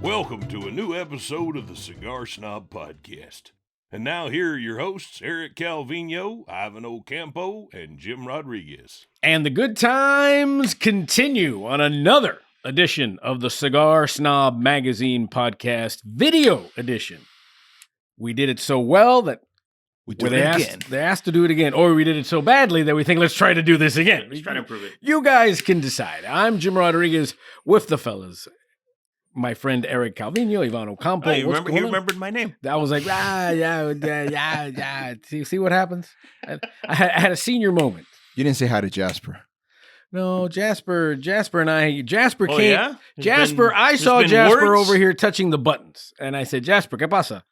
Welcome to a new episode of the Cigar Snob Podcast. And now here are your hosts, Erik Calvino, Ivan Ocampo, and Jim Rodriguez. And the good times continue on another edition of the Cigar Snob Magazine Podcast Video Edition. We did it so well that they asked to do it again, or we did it so badly that we think, let's try to do this again. Let's try to improve it. You guys can decide. I'm Jim Rodriguez with the fellas. My friend Erik Calvino, Ivan Ocampo. Oh, you remembered my name. I was like, yeah. See what happens? I had a senior moment. You didn't say hi to Jasper. No, Jasper and I. Jasper Oh, came. yeah? I saw Jasper words? over here touching the buttons, and I said, Jasper, ¿qué pasa?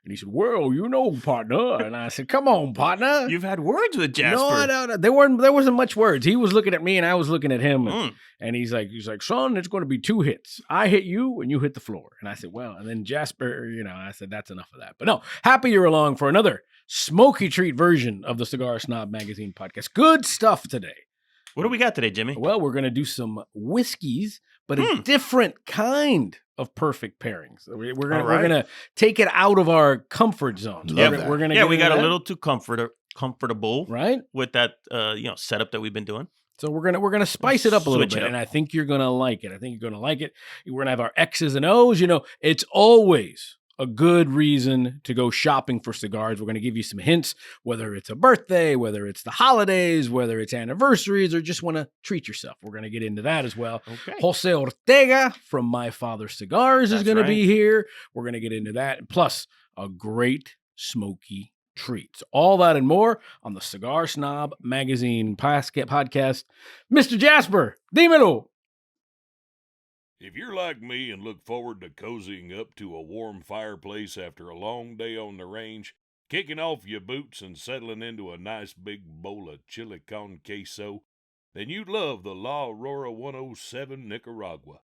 And he said, well, you know, partner. And I said, come on, partner. You've had words with Jasper. No. There wasn't much words. He was looking at me, and I was looking at him. And he's like, son, it's going to be 2 hits. I hit you, and you hit the floor. And I said, well, and then Jasper, I said, that's enough of that. But no, happy you're along for another smoky treat version of the Cigar Snob Magazine podcast. Good stuff today. What do we got today, Jimmy? Well, we're going to do some whiskeys, but a different kind of perfect pairings. We're gonna take it out of our comfort zones. We got a little too comfortable, right, with that setup that we've been doing. So we're gonna spice it up a little bit, and I think you're gonna like it. We're gonna have our X's and O's. It's always a good reason to go shopping for cigars. We're going to give you some hints, whether it's a birthday, whether it's the holidays, whether it's anniversaries, or just want to treat yourself. We're going to get into that as well. Okay. Jose Ortega from My Father Cigars is going to be here. We're going to get into that. Plus, a great smoky treat. So all that and more on the Cigar Snob Magazine podcast. Mr. Jasper, dímelo. If you're like me and look forward to cozying up to a warm fireplace after a long day on the range, kicking off your boots and settling into a nice big bowl of chili con queso, then you'd love the La Aurora 107 Nicaragua.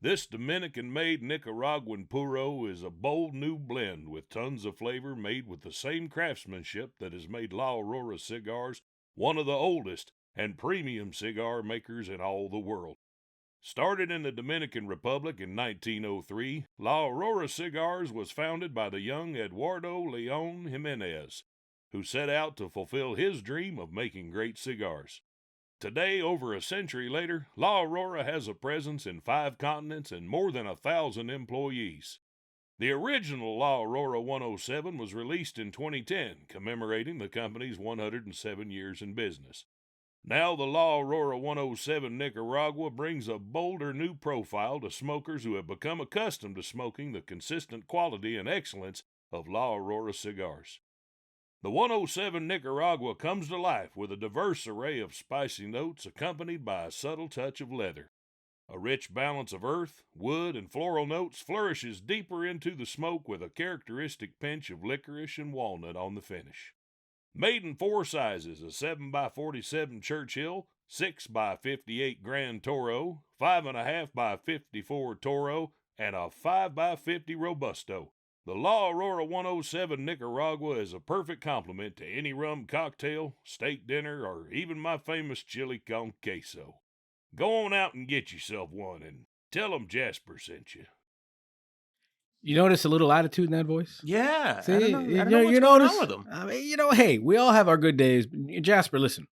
This Dominican-made Nicaraguan puro is a bold new blend with tons of flavor made with the same craftsmanship that has made La Aurora Cigars one of the oldest and premium cigar makers in all the world. Started in the Dominican Republic in 1903, La Aurora Cigars was founded by the young Eduardo Leon Jimenez, who set out to fulfill his dream of making great cigars. Today, over a century later, La Aurora has a presence in 5 continents and more than 1,000 employees. The original La Aurora 107 was released in 2010, commemorating the company's 107 years in business. Now the La Aurora 107 Nicaragua brings a bolder new profile to smokers who have become accustomed to smoking the consistent quality and excellence of La Aurora cigars. The 107 Nicaragua comes to life with a diverse array of spicy notes accompanied by a subtle touch of leather. A rich balance of earth, wood, and floral notes flourishes deeper into the smoke with a characteristic pinch of licorice and walnut on the finish. Made in 4 sizes, a 7x47 Churchill, 6x58 Gran Toro, 5.5x54 Toro, and a 5x50 Robusto. The La Aurora 107 Nicaragua is a perfect complement to any rum cocktail, steak dinner, or even my famous chili con queso. Go on out and get yourself one and tell them Jasper sent you. You notice a little attitude in that voice? Yeah. See, I don't know what's going on with him. I mean, hey, we all have our good days. Jasper, listen.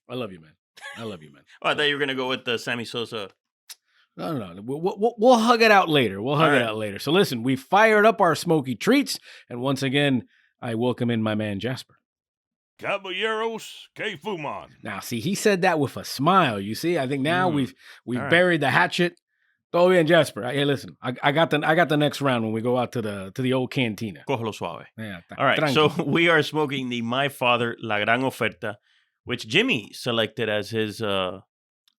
I love you, man. I I thought you were going to go with the Sammy Sosa. No. We'll hug it out later. So listen, we fired up our smoky treats. And once again, I welcome in my man, Jasper. Caballeros, que fuman. Now, see, he said that with a smile. You see, I think now we've right. buried the hatchet. Oh, yeah, Jasper. Hey, listen, I got the next round when we go out to the old cantina. Cógelo suave. Yeah. All right, so we are smoking the My Father La Gran Oferta, which Jimmy selected as his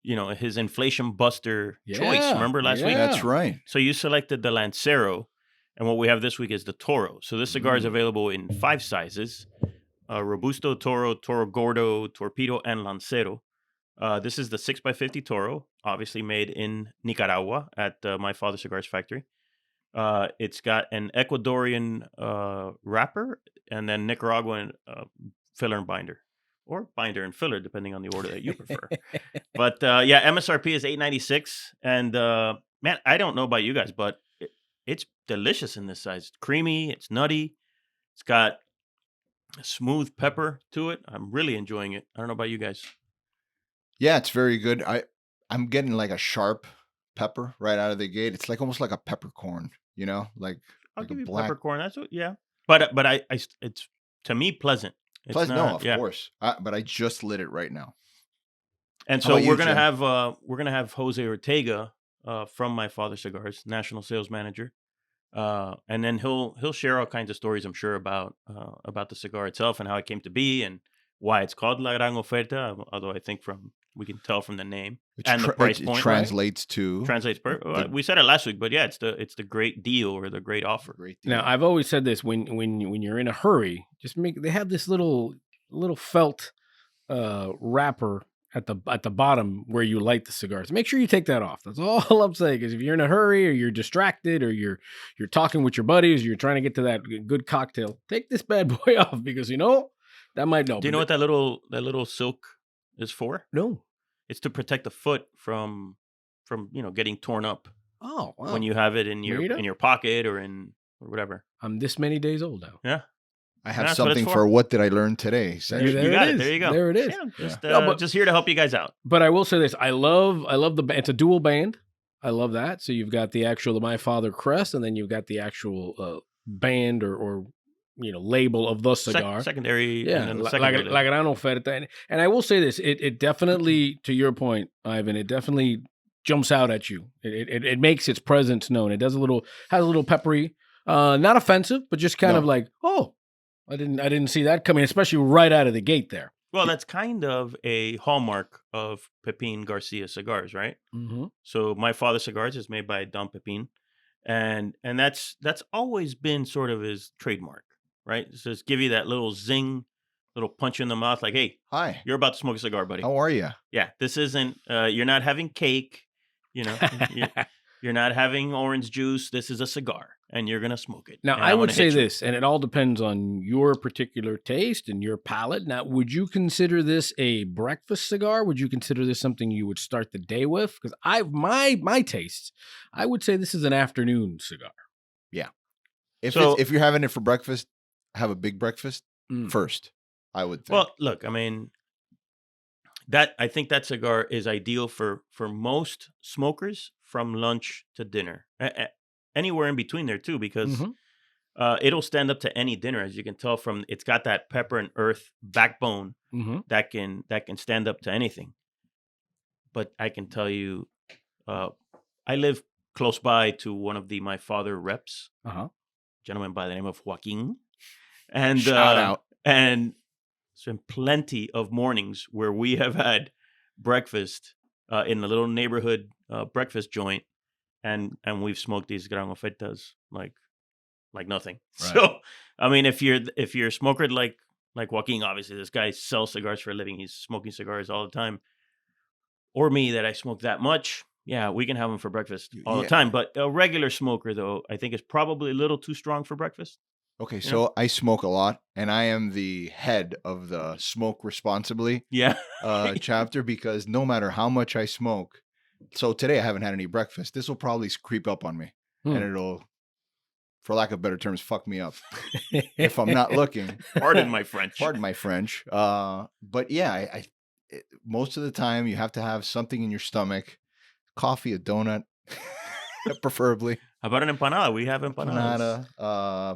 his inflation buster choice. Remember last week? That's right. So you selected the Lancero, and what we have this week is the Toro. So this cigar is available in 5 sizes: Robusto, Toro, Toro Gordo, Torpedo, and Lancero. This is the 6x50 Toro, obviously made in Nicaragua at My Father Cigars factory. It's got an Ecuadorian wrapper and then Nicaraguan filler and binder. Or binder and filler, depending on the order that you prefer. But MSRP is $8.96. And man, I don't know about you guys, but it's delicious in this size. It's creamy. It's nutty. It's got a smooth pepper to it. I'm really enjoying it. I don't know about you guys. Yeah, it's very good. I'm getting like a sharp pepper right out of the gate. It's like almost like a peppercorn, like I'll like give a you black. peppercorn. That's what, yeah. But it's to me pleasant. It's Plus, no, not, of yeah. course. But I just lit it right now. And How so about you, we're gonna Jim? have Jose Ortega from My Father Cigars, national sales manager, and then he'll share all kinds of stories, I'm sure, about the cigar itself and how it came to be and why it's called La Gran Oferta. Although I think we can tell from the name Which and the price it point, translates to we said it last week, but yeah, it's the great deal or the great offer. great deal. Now, I've always said this: when you're in a hurry, just they have this little felt wrapper at the bottom where you light the cigars. Make sure you take that off. That's all I'm saying. Because if you're in a hurry or you're distracted or you're talking with your buddies, you're trying to get to that good cocktail, take this bad boy off because that might know. Do you know what that little silk is for? No. It's to protect the foot from getting torn up. Oh, wow. When you have it in your pocket or whatever. I'm this many days old now. Yeah. I have something for what did I learn today? You got it. There you go. There it is. Yeah, just here to help you guys out. But I will say this: I love the it's a dual band. I love that. So you've got the My Father crest, and then you've got the actual band or label of the cigar. Secondary. Yeah, and like Gran Oferta. And I will say this: it definitely, to your point, Ivan, it definitely jumps out at you. It makes its presence known. It has a little peppery, not offensive, but just kind of like, oh. I didn't see that coming, especially right out of the gate there. Well, that's kind of a hallmark of Pepin Garcia cigars, right? Mm-hmm. So My Father Cigars is made by Don Pepin, and that's always been sort of his trademark, right? So just give you that little zing, little punch in the mouth, like, hey, hi, you're about to smoke a cigar, buddy. How are you? Yeah, this isn't. You're not having cake, You're not having orange juice. This is a cigar, and you're going to smoke it. Now, I would say this, and it all depends on your particular taste and your palate. Now, would you consider this a breakfast cigar? Would you consider this something you would start the day with? Because my taste, I would say this is an afternoon cigar. Yeah. If you're having it for breakfast, have a big breakfast first, I would think. Well, look, I mean, I think that cigar is ideal for most smokers from lunch to dinner, anywhere in between there too, because it'll stand up to any dinner, as you can tell from it's got that pepper and earth backbone that can stand up to anything. But I can tell you, I live close by to one of the My Father reps, gentleman by the name of Joaquin, and shout out. And there's been plenty of mornings where we have had breakfast in a little neighborhood breakfast joint, and we've smoked these Gran Ofertas like nothing. Right. So, I mean, if you're a smoker like Joaquin, obviously this guy sells cigars for a living. He's smoking cigars all the time. Or me, that I smoke that much. Yeah, we can have them for breakfast all the time. But a regular smoker, though, I think is probably a little too strong for breakfast. Okay, so I smoke a lot, and I am the head of the smoke responsibly chapter, because no matter how much I smoke, so today I haven't had any breakfast. This will probably creep up on me, and it'll, for lack of better terms, fuck me up if I'm not looking. Pardon my French. But yeah, most of the time you have to have something in your stomach, coffee, a donut, preferably. How about an empanada? We have empanadas.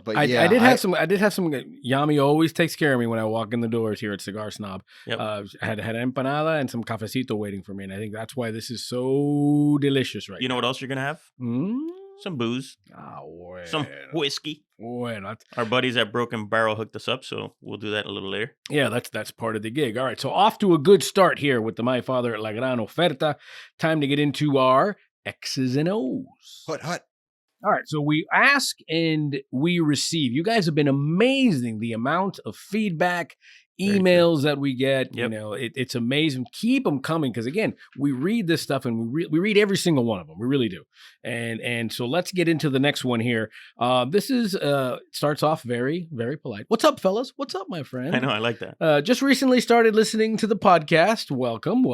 But I did have some. Yami always takes care of me when I walk in the doors here at Cigar Snob. Yep. I had an empanada and some cafecito waiting for me, and I think that's why this is so delicious right now. You know what else you're gonna have? Some booze. Some whiskey. Our buddies at Broken Barrel hooked us up, so we'll do that a little later. Yeah, that's part of the gig. All right, so off to a good start here with the My Father La Gran Oferta. Time to get into our X's and O's. Hut. All right, so we ask and we receive. You guys have been amazing, the amount of feedback, emails that we get. Yep. It's amazing. Keep them coming because, again, we read this stuff and we read every single one of them. We really do. And so let's get into the next one here. This is starts off very, very polite. What's up, fellas? What's up, my friend? I know. I like that. Just recently started listening to the podcast. Welcome.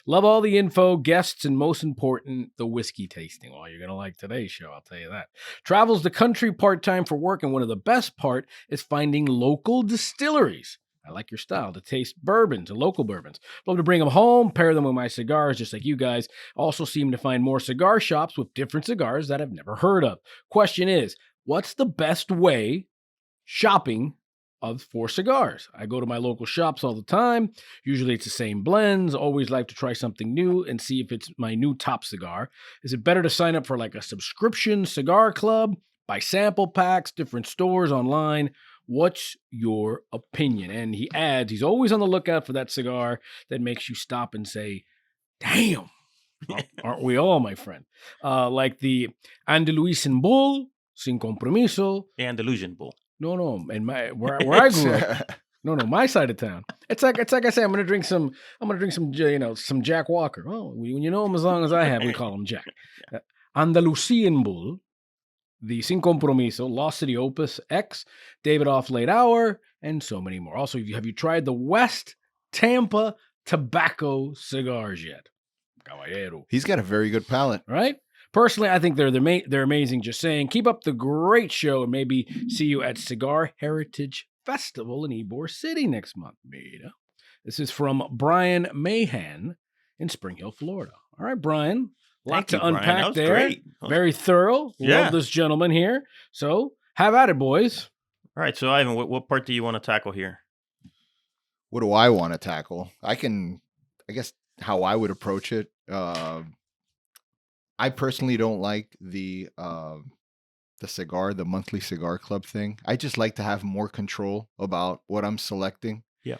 Love all the info, guests, and most important, the whiskey tasting. Well, you're going to like today's show, I'll tell you that. Travels the country part-time for work, and one of the best part is finding local distilleries. I like your style to taste bourbons and local bourbons. Love to bring them home, pair them with my cigars, just like you guys. Also seem to find more cigar shops with different cigars that I've never heard of. Question is, what's the best way shopping for cigars? I go to my local shops all the time. Usually it's the same blends. Always like to try something new and see if it's my new top cigar. Is it better to sign up for like a subscription cigar club, buy sample packs, different stores online? What's your opinion? And he adds, he's always on the lookout for that cigar that makes you stop and say, damn, aren't we all, my friend? Like the Andalusian Bull, Sin Compromiso. The Andalusian Bull. No, and where I grew up. No, my side of town. It's like I say, I'm gonna drink some, some Jack Walker. Oh, when you know him as long as I have, we call him Jack. Andalusian Bull, the Sin Compromiso, Lost City Opus X, David Off Late Hour, and so many more. Also, have you tried the West Tampa tobacco cigars yet? Caballero. He's got a very good palate. Right? Personally, I think they're amazing. Just saying, keep up the great show and maybe see you at Cigar Heritage Festival in Ybor City next month. Mira. This is from Brian Mahan in Spring Hill, Florida. All right, Brian. Lot to unpack there. Great. Very thorough. Yeah. Love this gentleman here. So have at it, boys. All right. So, Ivan, what part do you want to tackle here? What do I want to tackle? I guess how I would approach it. I personally don't like the monthly cigar club thing. I just like to have more control about what I'm selecting. Yeah.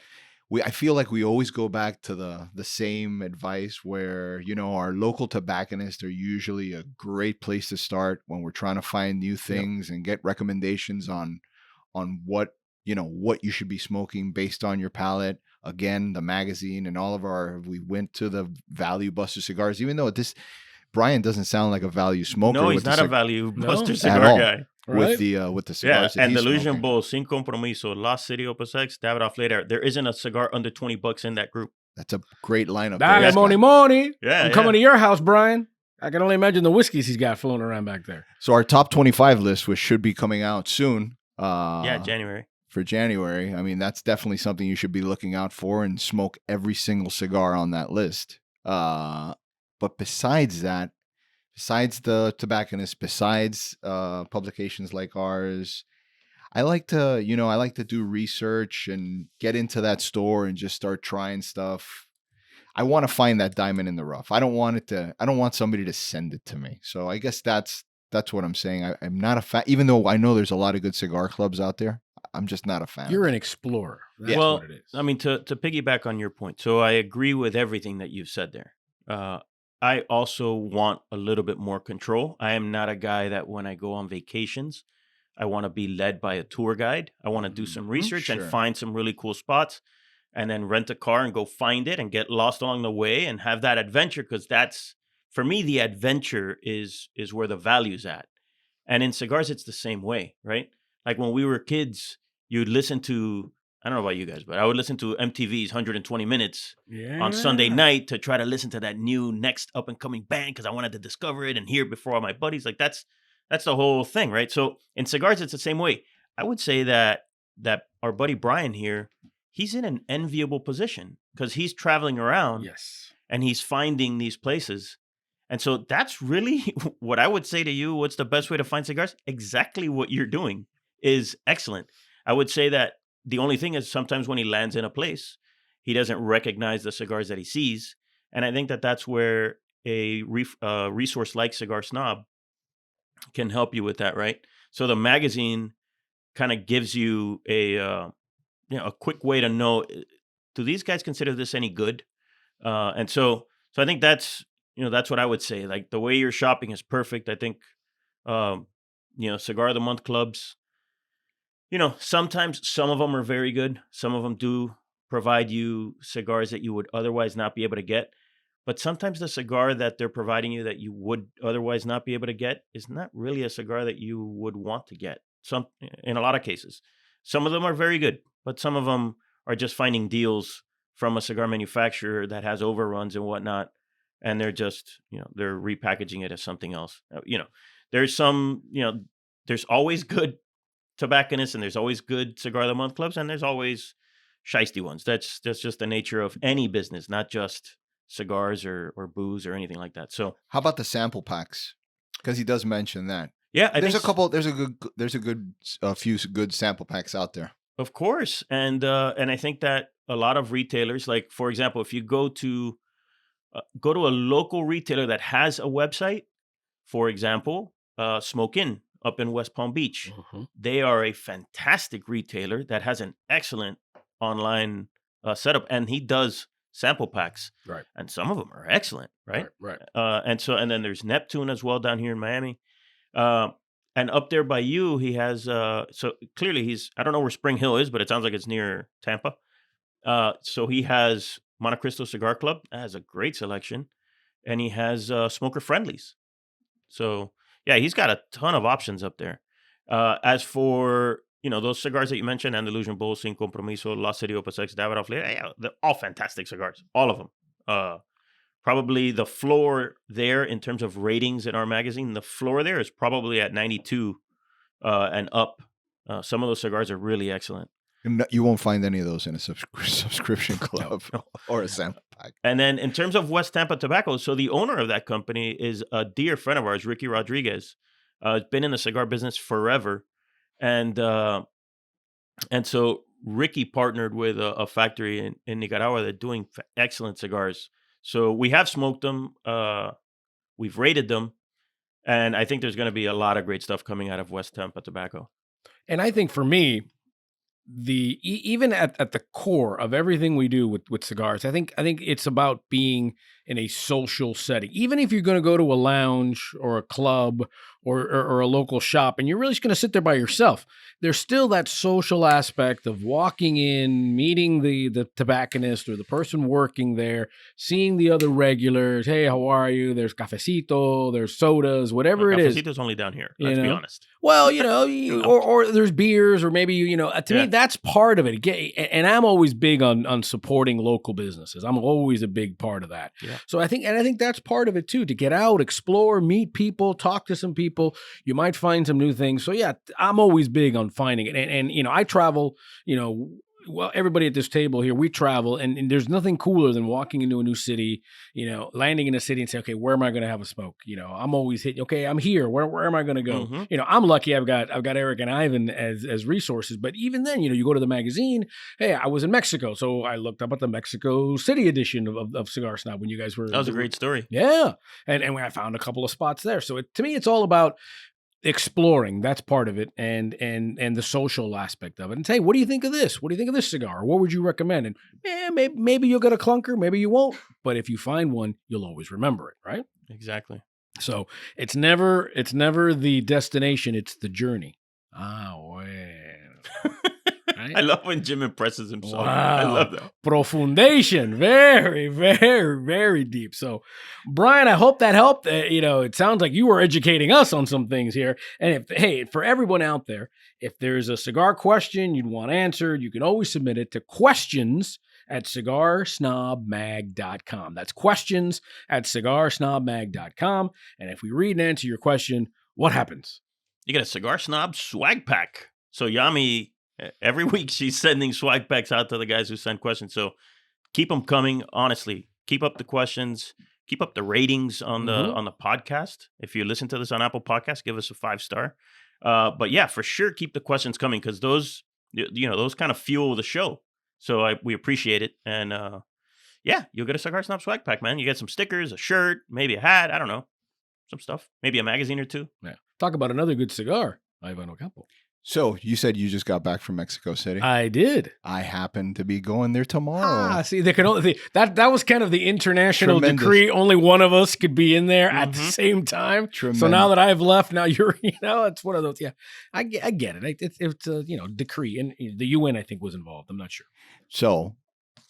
I feel like we always go back to the same advice where, our local tobacconists are usually a great place to start when we're trying to find new things and get recommendations on what you should be smoking based on your palate. Again, the magazine and we went to the Value Buster cigars, even though Brian doesn't sound like a value smoker. No, he's not a Value Buster cigar guy. With the cigars, and Andalusian Bull, Sin Compromiso, Lost City Opus X, David Off Late Hour. There isn't a cigar under $20 in that group. That's a great lineup. Money. Yeah, I'm coming to your house, Brian. I can only imagine the whiskeys he's got floating around back there. So our top 25 list, which should be coming out soon. January. For January. I mean, that's definitely something you should be looking out for and smoke every single cigar on that list. But besides that, besides the tobacconists, besides publications like ours, I like to do research and get into that store and just start trying stuff. I want to find that diamond in the rough. I don't want somebody to send it to me. So I guess that's what I'm saying. I'm not a fan, even though I know there's a lot of good cigar clubs out there. I'm just not a fan. You're an explorer. That's what it is. I mean, to piggyback on your point, so I agree with everything that you've said there. I also want a little bit more control. I am not a guy that when I go on vacations, I want to be led by a tour guide. I want to do some research and find some really cool spots and then rent a car and go find it and get lost along the way and have that adventure, because that's, for me, the adventure is where the value's at. And in cigars, it's the same way, right? Like when we were kids, you'd listen to, I don't know about you guys, but I would listen to MTV's 120 Minutes on Sunday night to try to listen to that new next up and coming band because I wanted to discover it and hear it before all my buddies. Like that's the whole thing, right? So in cigars, it's the same way. I would say that our buddy Brian here, he's in an enviable position because he's traveling around and he's finding these places. And so that's really what I would say to you. What's the best way to find cigars? Exactly what you're doing is excellent. I would say that the only thing is sometimes when he lands in a place, he doesn't recognize the cigars that he sees. And I think that that's where a resource like Cigar Snob can help you with that, right? So the magazine kind of gives you a quick way to know, do these guys consider this any good? And so I think that's what I would say. Like the way you're shopping is perfect. I think, Cigar of the Month clubs, Sometimes some of them are very good. Some of them do provide you cigars that you would otherwise not be able to get. But sometimes the cigar that they're providing you that you would otherwise not be able to get is not really a cigar that you would want to get. In a lot of cases, some of them are very good, but some of them are just finding deals from a cigar manufacturer that has overruns and whatnot, and they're just, they're repackaging it as something else. There's some, there's always good tobacconists, and there's always good cigar of the month clubs, and there's always shiesty ones. That's just the nature of any business, not just cigars or booze or anything like that. So how about the sample packs? Because he does mention that. Yeah, there's a few good sample packs out there. Of course, and I think that a lot of retailers, like for example, if you go to a local retailer that has a website, for example, Smoke Inn up in West Palm Beach, they are a fantastic retailer that has an excellent online setup, and he does sample packs, right? And some of them are excellent, right? And then there's Neptune as well down here in Miami. And up there by you, he has, so clearly I don't know where Spring Hill is, but it sounds like it's near Tampa. So he has Monte Cristo Cigar Club. That has a great selection. And he has Smoker Friendlies. So, yeah, he's got a ton of options up there. As for, those cigars that you mentioned, Andalusian Bull, Sin Compromiso, La Serie Opus X, Davidoff, they're all fantastic cigars. All of them. Probably the floor there in terms of ratings in our magazine, the floor there is probably at 92 and up. Some of those cigars are really excellent. You won't find any of those in a subscription club or a sample pack. And then in terms of West Tampa Tobacco, so the owner of that company is a dear friend of ours, Ricky Rodriguez. Has been in the cigar business forever. And so Ricky partnered with a factory in Nicaragua that's doing excellent cigars. So we have smoked them, we've rated them, and I think there's going to be a lot of great stuff coming out of West Tampa Tobacco. And I think for me, even at the core of everything we do with cigars, I think it's about being in a social setting. Even if you're going to go to a lounge or a club or a local shop and you're really just going to sit there by yourself, there's still that social aspect of walking in, meeting the tobacconist or the person working there, seeing the other regulars. Hey, how are you? There's cafecito, there's sodas, whatever it is. Cafecito's only down here, let's be honest. Well, or there's beers, or maybe, to me, that's part of it. And I'm always big on supporting local businesses. I'm always a big part of that. Yeah. So I think that's part of it too, to get out, explore, meet people, talk to some people. You might find some new things. So yeah, I'm always big on finding it. And I travel, well, everybody at this table here, we travel, and there's nothing cooler than walking into a new city, landing in a city and say, okay, where am I going to have a smoke? I'm always hitting, okay, I'm here. Where am I going to go? Mm-hmm. I'm lucky I've got Erik and Ivan as resources, but even then, you go to the magazine. Hey, I was in Mexico, so I looked up at the Mexico City edition of Cigar Snob when you guys were. That was a great story. Yeah. And when I found a couple of spots there. So to me, it's all about exploring. That's part of it, and the social aspect of it. And say, what do you think of this? What do you think of this cigar? What would you recommend? And maybe you'll get a clunker, maybe you won't. But if you find one, you'll always remember it, right? Exactly. So it's never the destination; it's the journey. Well. Right? I love when Jim impresses himself. Wow. I love that. Profundation. Very, very, very deep. So, Brian, I hope that helped. It sounds like you were educating us on some things here. And for everyone out there, if there's a cigar question you'd want answered, you can always submit it to questions@cigarsnobmag.com. That's questions@cigarsnobmag.com. And if we read and answer your question, what happens? You get a Cigar Snob swag pack. So Yami, every week she's sending swag packs out to the guys who send questions. So keep them coming. Honestly, keep up the questions. Keep up the ratings on the podcast. If you listen to this on Apple Podcasts, give us a 5-star. But yeah, for sure, keep the questions coming, because those kind of fuel the show. So we appreciate it. And you'll get a Cigar Snob swag pack, man. You get some stickers, a shirt, maybe a hat. I don't know, some stuff. Maybe a magazine or two. Yeah. Talk about another good cigar, Ivan Ocampo. So you said you just got back from Mexico City. I did. I happen to be going there tomorrow. See, they can only that was kind of the international decree. Only one of us could be in there at the same time. Tremendous. So now that I've left, now you're, it's one of those. Yeah, I get it. It's a decree, and the UN I think was involved. I'm not sure. So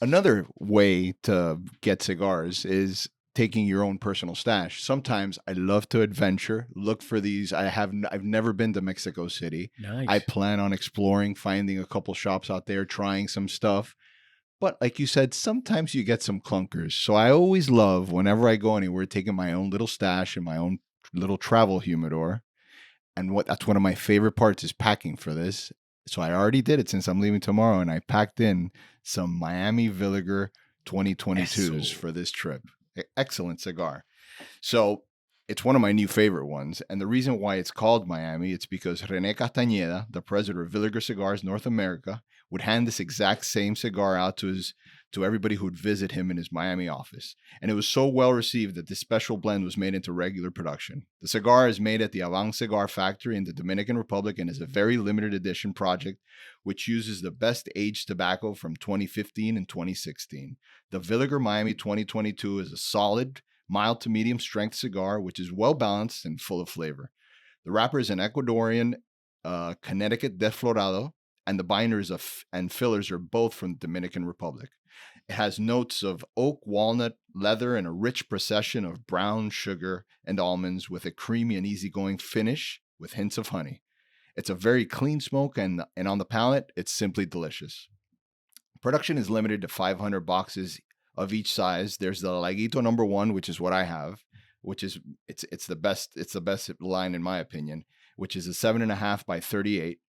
another way to get cigars is taking your own personal stash. Sometimes I love to adventure, look for these. I've never been to Mexico City. Nice. I plan on exploring, finding a couple shops out there, trying some stuff. But like you said, sometimes you get some clunkers. So I always love, whenever I go anywhere, taking my own little stash and my own little travel humidor. And that's one of my favorite parts is packing for this. So I already did it since I'm leaving tomorrow, and I packed in some Miami Villiger 2022s for this trip. Excellent cigar. So it's one of my new favorite ones. And the reason why it's called Miami, it's because René Castañeda, the president of Villiger Cigars North America, would hand this exact same cigar out to everybody who would visit him in his Miami office. And it was so well received that this special blend was made into regular production. The cigar is made at the Avant Cigar Factory in the Dominican Republic and is a very limited edition project which uses the best aged tobacco from 2015 and 2016. The Villiger Miami 2022 is a solid, mild to medium strength cigar which is well balanced and full of flavor. The wrapper is an Ecuadorian Connecticut Desflorado, and the binders and fillers are both from the Dominican Republic. It has notes of oak, walnut, leather, and a rich procession of brown sugar and almonds with a creamy and easygoing finish with hints of honey. It's a very clean smoke, and on the palate, it's simply delicious. Production is limited to 500 boxes of each size. There's the Laguito number 1, which is what I have, which is it's the best line in my opinion, which is a 7.5 by 38,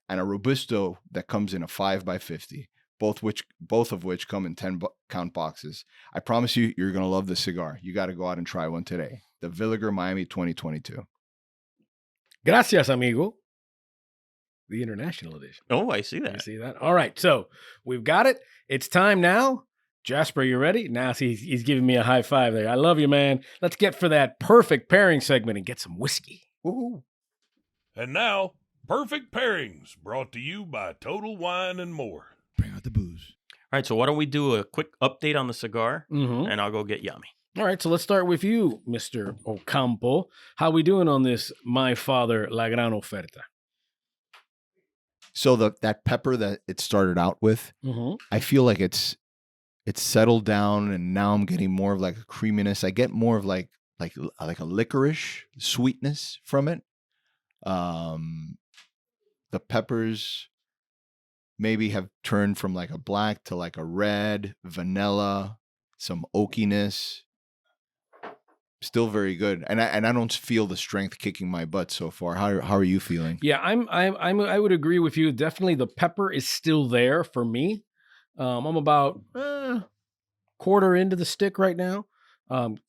and a Robusto that comes in a 5 by 50. Both of which come in 10 count boxes. I promise you, you're going to love this cigar. You got to go out and try one today. The Villiger Miami 2022. Gracias, amigo. The international edition. Oh, I see that. You see that? All right. So we've got it. It's time now. Jasper, you ready? Now he's giving me a high five there. I love you, man. Let's get for that perfect pairing segment and get some whiskey. Woo-hoo. And now, Perfect Pairings, brought to you by Total Wine and More. Bring out the booze. All right, so why don't we do a quick update on the cigar, and I'll go get Yami. All right, so let's start with you, Mr. Ocampo. How we doing on this My Father La Gran Oferta? So that pepper that it started out with, I feel like it's settled down, and now I'm getting more of like a creaminess. I get more of like a licorice sweetness from it. The peppers maybe have turned from like a black to like a red, vanilla, some oakiness. Still very good, and I don't feel the strength kicking my butt so far. How are you feeling? Yeah, I would agree with you. Definitely, the pepper is still there for me. I'm about quarter into the stick right now.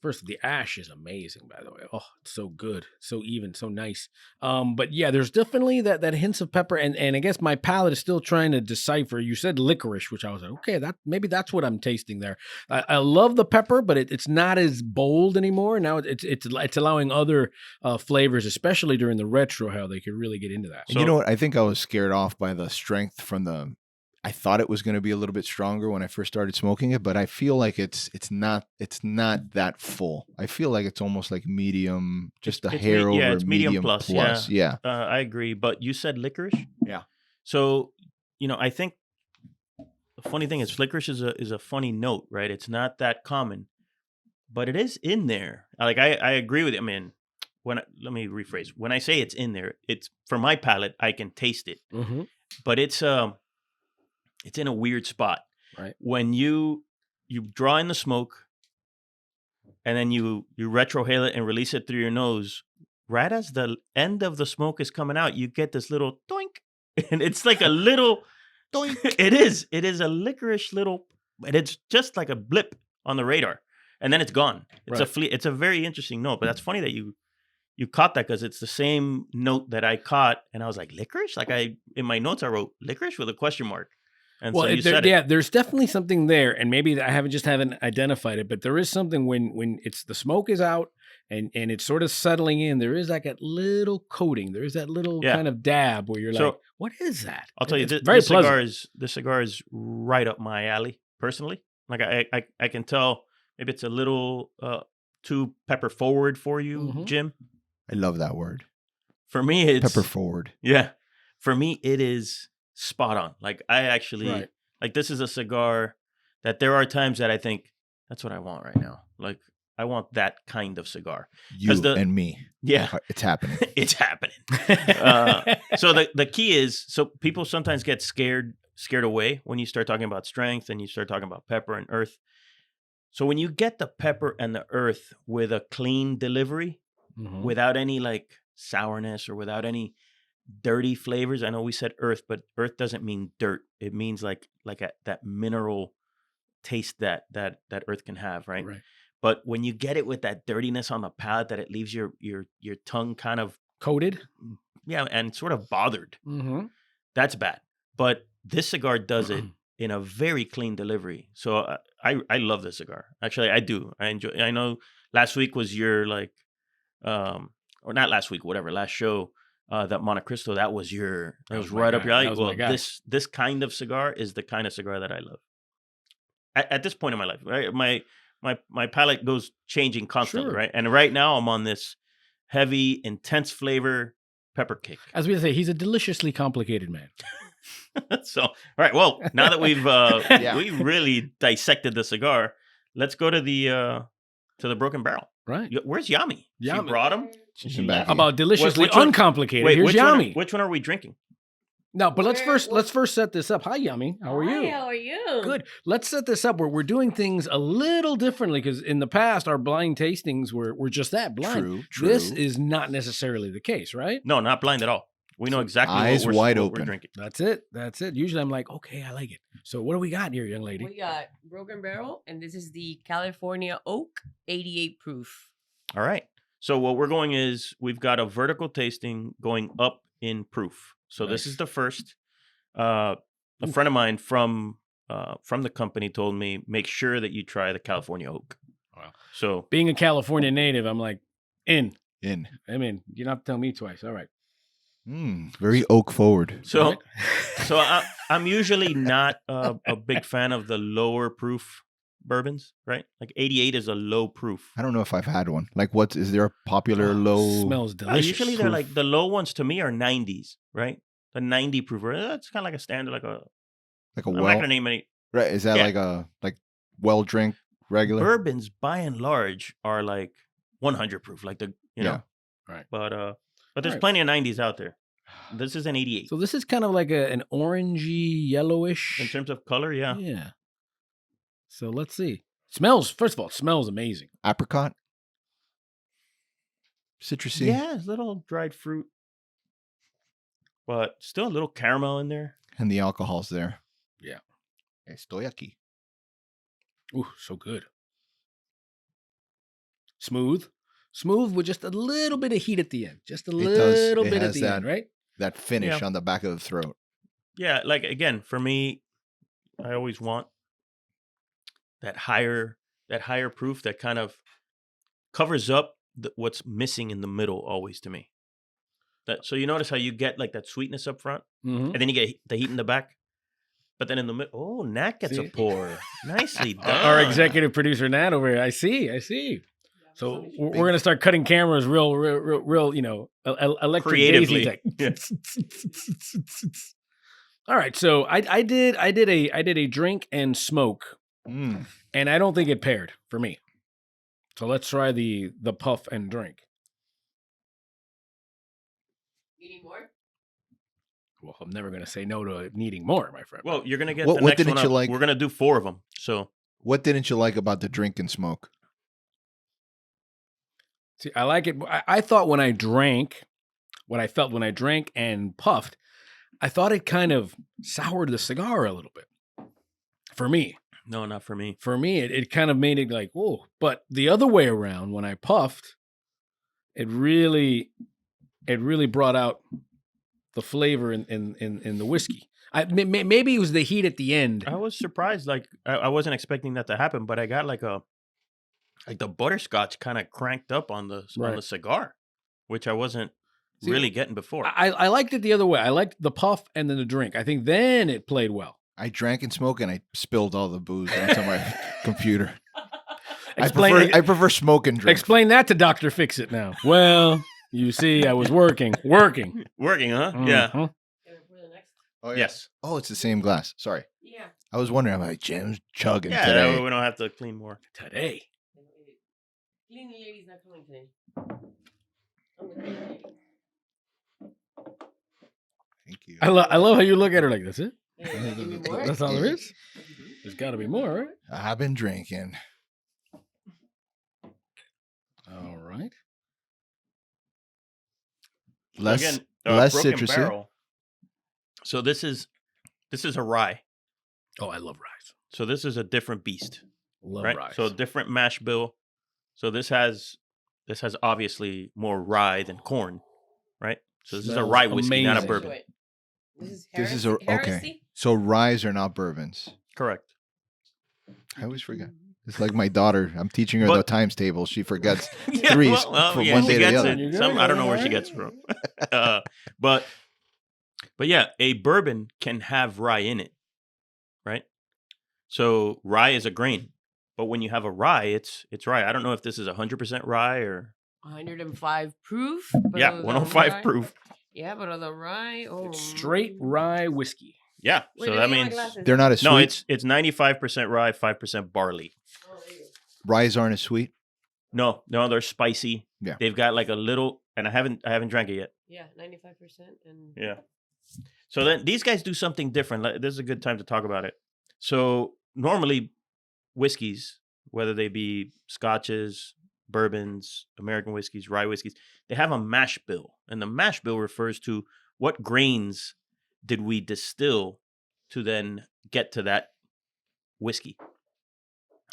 First, the ash is amazing, by the way. Oh, it's so good, so even, so nice. But yeah, there's definitely that hints of pepper, and I guess my palate is still trying to decipher. You said licorice, which I was like, okay, maybe that's what I'm tasting there. I love the pepper, but it's not as bold anymore. Now it's allowing other flavors, especially during the retro, how they could really get into that. So, you know what? I think I was scared off by the strength from the. I thought it was going to be a little bit stronger when I first started smoking it, but I feel like it's not that full. I feel like it's almost like medium, just a hair over it's medium plus. Yeah. I agree. But you said licorice? Yeah. So, I think the funny thing is licorice is a funny note, right? It's not that common, but it is in there. Like I agree with it. I mean, let me rephrase. When I say it's in there, it's for my palate, I can taste it, but it's in a weird spot. Right. When you draw in the smoke and then you retrohale it and release it through your nose, right as the end of the smoke is coming out, you get this little doink. And it's like a little doink. It is a licorice little, and it's just like a blip on the radar. And then it's gone. It's a very interesting note, but that's funny that you caught that, because it's the same note that I caught, and I was like, licorice? Like in my notes I wrote licorice with a question mark. And well, so you said it. yeah, there's definitely something there, and maybe I haven't identified it, but there is something when it's the smoke is out and it's sort of settling in. There is like a little coating. There is that little kind of dab where you're like, what is that? I'll tell you, this cigar is right up my alley personally. Like I can tell maybe it's a little too pepper forward for you, Jim. I love that word. For me, it's pepper forward. Yeah. For me, it is spot on. Like I actually like this is a cigar that there are times that I think that's what I want right now. Like I want that kind of cigar. You and me. Yeah. It's happening. It's happening. So the key is, so people sometimes get scared away when you start talking about strength and you start talking about pepper and earth. So when you get the pepper and the earth with a clean delivery, without any like sourness or without any dirty flavors. I know we said earth, but earth doesn't mean dirt. It means like that mineral taste that earth can have, right? But when you get it with that dirtiness on the palate, that it leaves your tongue kind of coated, and sort of bothered. That's bad. But this cigar does it in a very clean delivery. So I love this cigar. Actually, I do. I enjoy. I know last week was your like, or not last week, whatever. Last show, that Monte Cristo, that was right up your alley. Well, this kind of cigar is the kind of cigar that I love. At this point in my life, right? My palate goes changing constantly, right? And right now I'm on this heavy, intense flavor pepper kick. As we say, he's a deliciously complicated man. So, all right. Well, now that we've we really dissected the cigar, let's go to the Broken Barrel. Right. Where's Yami? She brought him. She's back. About deliciously uncomplicated. Wait, here's Yami. Which one are we drinking? No, but let's first set this up. Hi, Yami. How are you? How are you? Good. Let's set this up where we're doing things a little differently, because in the past our blind tastings were just that, blind. True. This is not necessarily the case, right? No, not blind at all. We know exactly eyes what wide what open. we're drinking. That's it. Usually I'm like, okay, I like it. So what do we got here, young lady? We got Broken Barrel, and this is the California Oak 88 proof. All right. So what we're going is we've got a vertical tasting going up in proof. So this is the first. A friend of mine from the company told me, make sure that you try the California Oak. Wow. So being a California native, I'm like, in. I mean, you don't have to tell me twice. All right. Very oak forward. So, so I'm usually not a big fan of the lower proof bourbons, right? Like 88 is a low proof. I don't know if I've had one. Like, is there a popular low? Smells delicious. Usually they're like the low ones to me are 90s, right? The 90 proof. That's kind of like a standard, like a I'm not gonna name any. Right? Is that like well drink regular? Bourbons by and large are like 100 proof, like the know. Right. But there's plenty of 90s out there. This is an 88. So this is kind of like an orangey, yellowish. In terms of color, yeah. Yeah. So let's see. First of all, it smells amazing. Apricot? Citrusy? Yeah, it's a little dried fruit. But still a little caramel in there. And the alcohol's there. Yeah. Estoy aquí. Ooh, so good. Smooth with just a little bit of heat at the end. Just a little bit at the end, right? That finish on the back of the throat. Yeah, like again, for me, I always want that higher proof that kind of covers up what's missing in the middle always to me. So you notice how you get like that sweetness up front, and then you get the heat in the back. But then in the middle, Nat gets a pour. Nicely done. Our executive producer, Nat, over here. I see. So we're going to start cutting cameras real, electric creatively. All right. So I did a drink and smoke, and I don't think it paired for me. So let's try the puff and drink. You need more? Well, I'm never going to say no to needing more, my friend. Well, you're going to get the next one. What didn't you like? We're going to do 4 of them. So, what didn't you like about the drink and smoke? See, I like it. I thought when I drank, what I felt when I drank and puffed, I thought it kind of soured the cigar a little bit. For me. No, not for me. For me, it kind of made it like, whoa. But the other way around, when I puffed, it really brought out the flavor in the whiskey. Maybe it was the heat at the end. I was surprised. Like I wasn't expecting that to happen, but I got like the butterscotch kind of cranked up on the cigar, which I wasn't really getting before. I liked it the other way. I liked the puff and then the drink. I think then it played well. I drank and smoked, and I spilled all the booze onto my computer. I prefer smoke and drink. Explain that to Dr. Fix-It now. Well, you see, I was working, huh? Mm-hmm. Yeah. Oh, yeah. Yes. Oh, it's the same glass. Sorry. Yeah. I was wondering. I'm like, Jim's chugging today. today. We don't have to clean more today. Cleaning lady's not coming today. Thank you. I love how you look at her like, that's it? Give me more? That's all there is? There's got to be more, right? I've been drinking. All right. Less Broken citrusy. Barrel. So this is a rye. Oh, I love rye. So this is a different beast. Love right? rye. So a different mash bill. So this has obviously more rye than corn, right? So this is a rye whiskey, not a bourbon. This is okay. So ryes are not bourbons. Correct. I always forget. It's like my daughter. I'm teaching her the times table. She forgets threes from one day to the other. I don't know where she gets it from. But yeah, a bourbon can have rye in it, right? So rye is a grain, but when you have a rye, it's rye. I don't know if this is 100% rye or 105 proof. Yeah, 105 proof. Yeah, but on the rye, it's straight rye whiskey. Yeah, so that means they're not as sweet. No, it's 95% rye, 5% barley. Ryes aren't as sweet. No, they're spicy. Yeah, they've got like a little, and I haven't drank it yet. Yeah, 95% and yeah. So then these guys do something different. This is a good time to talk about it. So normally, whiskeys, whether they be scotches, bourbons, American whiskeys, rye whiskeys, they have a mash bill, and the mash bill refers to what grains did we distill to then get to that whiskey.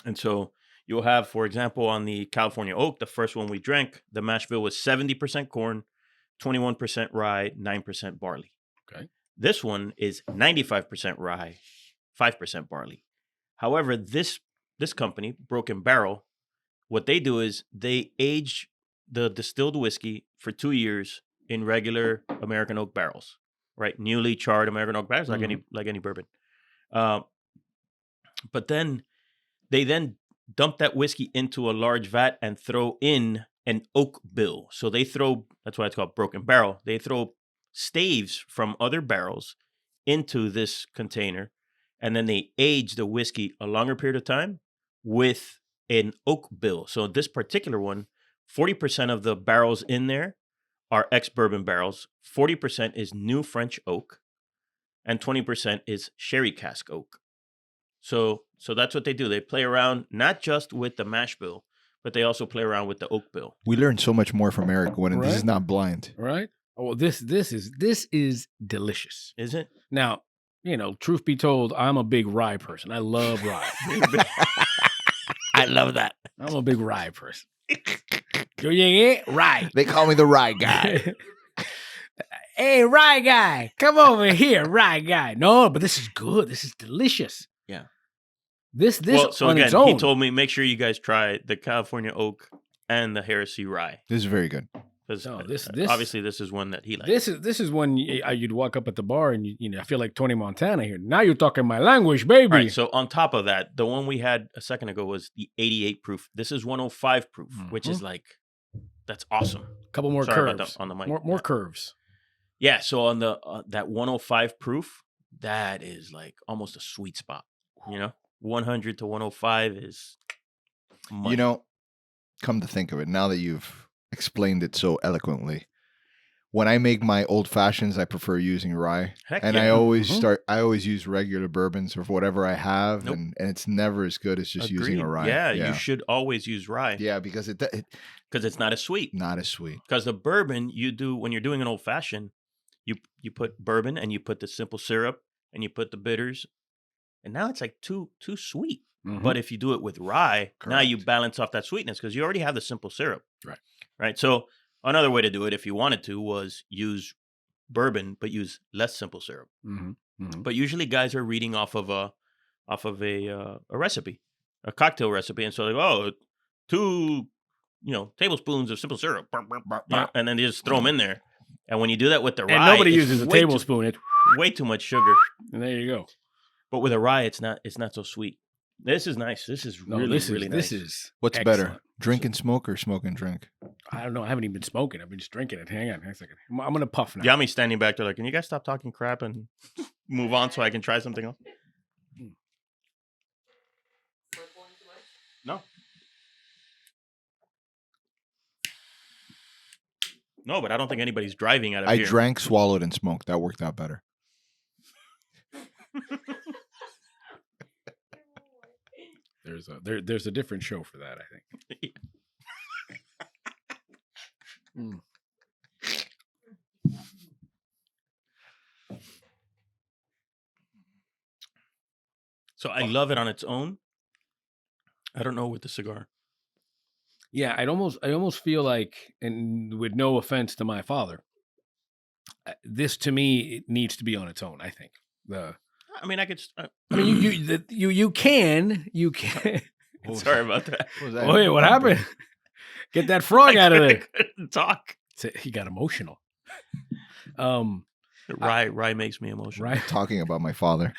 And so you'll have, for example, on the California Oak, the first one we drank, the mash bill was 70% corn, 21% rye, 9% barley. Okay. This one is 95% rye, 5% barley. However, this company, Broken Barrel, what they do is they age the distilled whiskey for 2 years in regular American oak barrels, right? Newly charred American oak barrels, like any bourbon. But then they dump that whiskey into a large vat and throw in an oak bill. So that's why it's called Broken Barrel. They throw staves from other barrels into this container, and then they age the whiskey a longer period of time with an oak bill. So this particular one, 40% of the barrels in there are ex-bourbon barrels, 40% is new French oak, and 20% is sherry cask oak. So that's what they do. They play around not just with the mash bill, but they also play around with the oak bill. We learn so much more from Erik when this is not blind. Right? Oh, this is delicious. Is it? Now, truth be told, I'm a big rye person. I love rye. I love that. I'm a big rye person. Yeah, rye. They call me the rye guy. Hey, rye guy, come over here, rye guy. No, but this is good. This is delicious. Yeah. This so on again, its own. he told me make sure you guys try the California Oak and the Heresy Rye. This is very good. This obviously this is one that he likes. This is when you'd walk up at the bar and I feel like Tony Montana here. Now you're talking my language, baby. All right, so on top of that, the one we had a second ago was the 88 proof. This is 105 proof, which is that's awesome. A couple more curves on the mic. More curves. Yeah, so on the that 105 proof, that is like almost a sweet spot. 100 to 105 is money. Come to think of it, now that you've explained it so eloquently, when I make my old fashions, I prefer using rye. Heck and yeah. I always use regular bourbons or whatever I have, and it's never as good as just using a rye. Yeah, you should always use rye. Yeah, because it's not as sweet. Not as sweet. Because the bourbon when you're doing an old fashioned, you put bourbon and you put the simple syrup and you put the bitters, and now it's like too sweet. Mm-hmm. But if you do it with rye, now you balance off that sweetness because you already have the simple syrup. Right. So another way to do it, if you wanted to, was use bourbon but use less simple syrup. Mm-hmm. But usually guys are reading off of a recipe, a cocktail recipe, and so like, oh, 2 tablespoons of simple syrup, and then they just throw them in there. And when you do that with the rye, and nobody uses a tablespoon. It's way too much sugar. And there you go. But with a rye, it's not so sweet. This is nice. This is really nice. This is what's excellent. better, drink and smoke or smoke and drink? I don't know. I haven't even been smoking. I've been just drinking it. Hang on a second. I'm gonna puff now. Yami's standing back there like, can you guys stop talking crap and move on so I can try something else? No. No, but I don't think anybody's driving out of here. I drank, swallowed, and smoked. That worked out better. There's a different show for that, I think. So I love it on its own. I don't know with the cigar. Yeah, I almost feel like, and with no offense to my father, this to me it needs to be on its own. I think I mean, I could. I mean, you can. Sorry about that. What was that? Oh, wait, what happened? Get that frog out of there. Couldn't talk. He got emotional. Rye makes me emotional. Right. Talking about my father.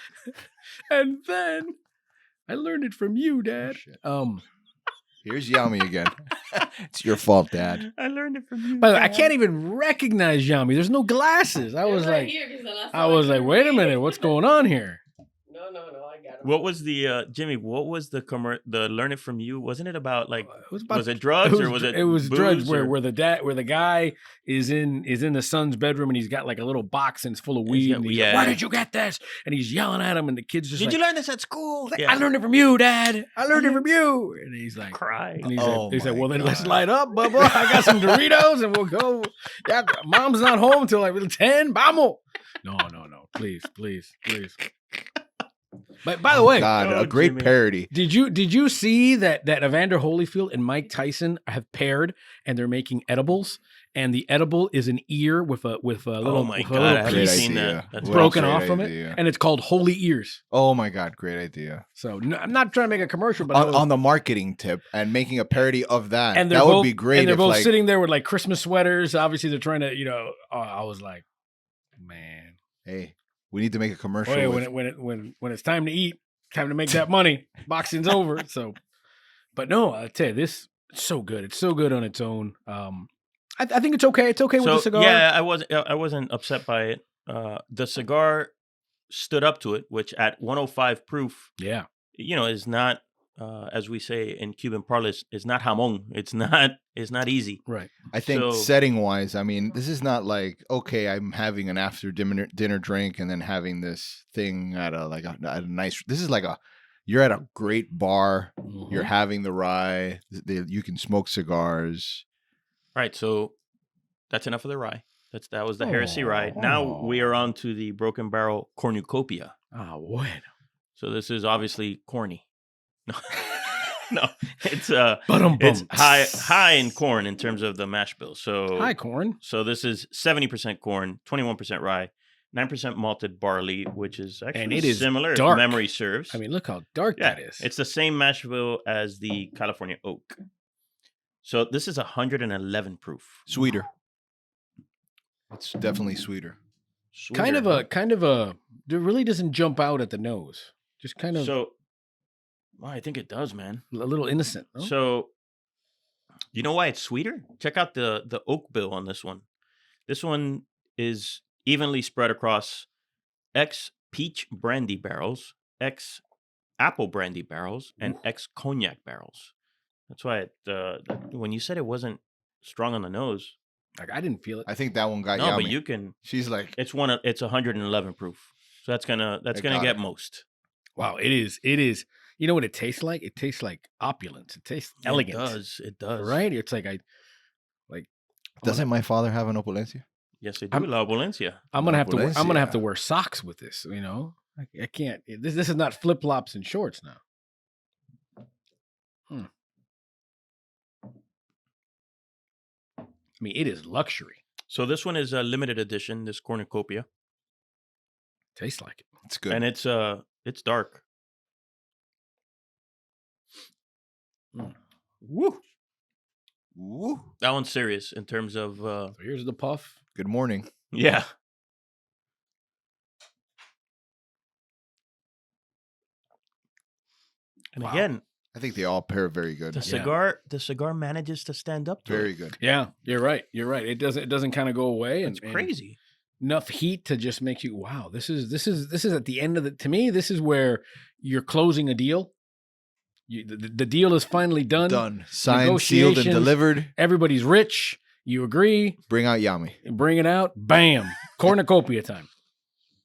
And then I learned it from you, Dad. Here's Yami again. It's your fault, Dad. I learned it from you. By the way, I can't even recognize Yami. There's no glasses. I was like, wait a minute, what's going on here? No, I got him. What was the Jimmy? What was the learn it from you? Wasn't it about like? Was it It drugs was, or was it? It was booze drugs or? where the guy is in the son's bedroom and he's got like a little box and it's full of weed. And he's like, why did you get this? And he's yelling at him, and the kid's just Did like, you learn this at school? I learned it from you, Dad. I learned it from you. And he's like, crying. And he's like, my well, then let's God. light up, Bubba. I got some Doritos and we'll go. Yeah, Mom's not home till like 10. Vamos. No. Please. But by the way, God, Oh, a great Jimmy. parody. did you see that Evander Holyfield and Mike Tyson have paired and they're making edibles, and the edible is an ear with a little, Oh my with a God, little I haven't piece seen idea. that. That's What broken great off from idea. it, and it's called Holy Ears. Oh my God, great idea. So I'm not trying to make a commercial, but I was- On the marketing tip and making a parody of that. and they're That both, would be great. And they're if, both like, sitting there with like Christmas sweaters. Obviously, they're trying to, I was like, man, hey, we need to make a commercial. boy, with- when it's time to eat, time to make that money. Boxing's over. So, but no, I tell you, this it's so good. It's so good on its own. I think it's okay. It's okay with the cigar. Yeah, I wasn't upset by it. The cigar stood up to it, which at 105 proof, Yeah. is not, as we say in Cuban parlance, is not jamon. It's not easy. Right. I think So- setting wise, I mean, this is not like, okay, I'm having an after dinner drink and then having this thing at a nice, this is like you're at a great bar, you're having the rye, you can smoke cigars. Right. So that's enough of the rye. That was the heresy rye. Now we are on to the broken barrel cornucopia. Ah, what? So this is obviously corny. No, no, it's Ba-dum-bum. it's high in corn in terms of the mash bill. So Hi, corn. So this is 70% corn, 21% rye, 9% malted barley, which is actually And it is similar if dark. memory serves. I mean, look how dark yeah, that is. it's the same mash bill as the California oak. So this is 111 proof. Sweeter. It's definitely sweeter. kind of Sweeter. it really doesn't jump out at the nose. Just kind of So well, I think it does, man. a little innocent. No? So you know why it's sweeter? Check out the oak bill on this one. This one is evenly spread across X peach brandy barrels, X apple brandy barrels, and X cognac barrels. That's why when you said it wasn't strong on the nose, Like I didn't feel it. I think that one got no, Yami. but you can. She's like, It's 111 proof, so that's gonna got get it. most. Wow, it is. You know what it tastes like? It tastes like opulence. It tastes elegant. It does. Right? It's like doesn't my father have an opulencia? Yes, they do. La Valencia. I'm gonna have to. I'm gonna have to Valencia. wear socks with this. I can't. This is not flip flops and shorts now. I mean, it is luxury. So this one is a limited edition. This cornucopia. Tastes like it. It's good. And it's dark. Woo. Woo. That one's serious in terms of So here's the puff. Good morning. yeah. And Wow. again, I think they all pair very good. the cigar manages to stand up to Very it. good. Yeah, you're right. You're right. It doesn't kind of go away. It's crazy. Enough heat to just make you wow. This is at the end of the. To me, this is where you're closing a deal. The deal is finally done. Done. Signed, sealed, and Negotiations. delivered. Everybody's rich. You agree. Bring out Yami. Bring it out. Bam. Cornucopia time.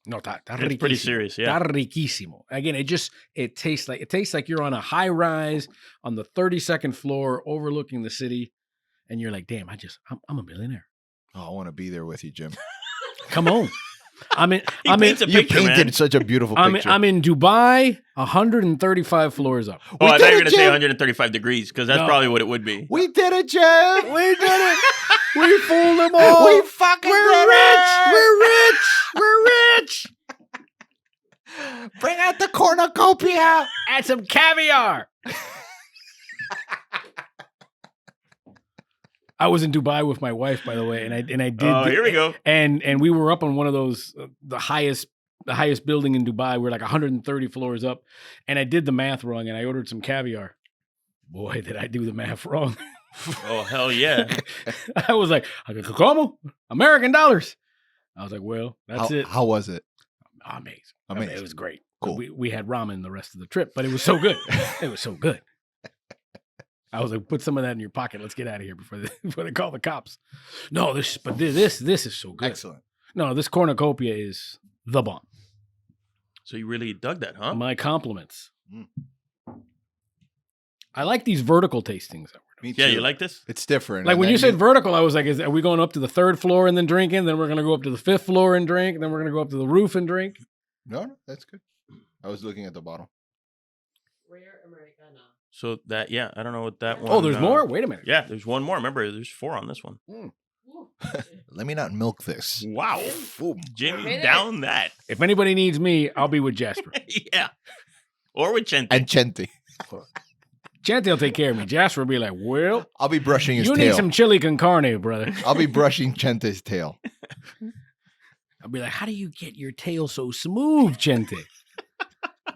No, It's pretty serious, yeah. Está riquísimo. Again, it tastes like you're on a high rise on the 32nd floor overlooking the city, and you're like, damn, I'm a millionaire. Oh, I want to be there with you, Jim. Come on. He paints a You picture, painted man. such a beautiful picture. I'm in Dubai, 135 floors up. Oh, I thought you were going to say Jim. 135 degrees because that's No. probably what it would be. We did it, Jim. We did it. We fooled them all. We fucking We're did rich. it. We're rich. We're rich. Bring out the cornucopia. Add some caviar. I was in Dubai with my wife, by the way, and I did. Oh, here we go. And we were up on one of those the highest building in Dubai. We're like 130 floors up, and I did the math wrong, and I ordered some caviar. Boy, did I do the math wrong! Oh, hell yeah. I was like, "Como? American dollars?" I was like, "Well, that's it." How was it? Amazing. I mean, Amazing. it was great. Cool. We had ramen the rest of the trip, but it was so good. It was so good. I was like, put some of that in your pocket. Let's get out of here before they call the cops. No, this is so good. Excellent. No, this cornucopia is the bomb. So you really dug that, huh? My compliments. Mm. I like these vertical tastings that we're doing. Me too. Yeah, you like this? It's different. Like And when then you said vertical, I was like, are we going up to the 3rd floor and then drinking? Then we're going to go up to the 5th floor and drink. And then we're going to go up to the roof and drink. No, that's good. I was looking at the bottle. Rare Americana. So that, yeah, I don't know what that one. Oh, there's more? Wait a minute. Yeah, there's one more. Remember, there's 4 on this one. Woo. Let me not milk this. Wow. Boom. Jimmy, Minute. down that. If anybody needs me, I'll be with Jasper. Yeah. Or with Chente. And Chente. Chante will take care of me. Jasper will be like, well, I'll be brushing his you tail. need some chili con carne, brother. I'll be brushing Chente's tail. I'll be like, how do you get your tail so smooth, Chente?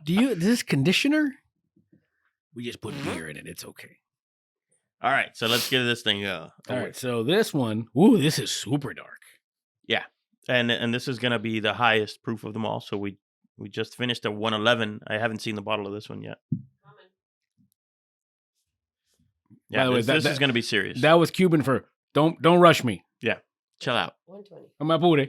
Is this conditioner? We just put beer in it. It's okay. All right, so let's give this thing All right, so this one, ooh, this is super dark. Yeah. And this is going to be the highest proof of them all. So we just finished a 111. I haven't seen the bottle of this one yet. Yeah, By the way, this is going to be serious. That was Cuban for don't rush me. Chill out. 120. I'm apure.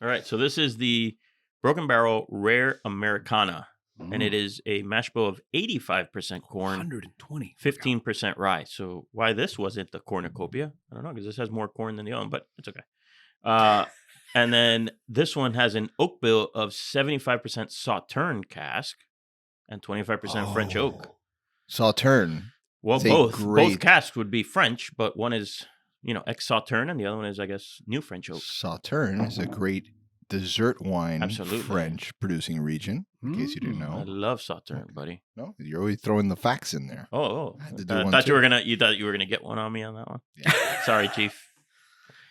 All right, so this is the Broken Barrel Rare Americana, and Mm. it is a mash bill of 85% corn, 120. 15% rye. So why this wasn't the cornucopia? I don't know, because this has more corn than the other one, but it's okay. And then this one has an oak bill of 75% Sauterne cask and 25% French oak. Sauterne. Well, It's a both great- casks would be French, but one is, ex-Sauterne, and the other one is, I guess, new French oak. Sauterne is a great dessert wine, Absolutely. French producing region. In case you didn't I know. love Sauterne, buddy. No, you're always throwing the facts in there. Oh, I had to do I one thought too. you thought you were gonna get one on me on that one. Yeah. Sorry, Chief.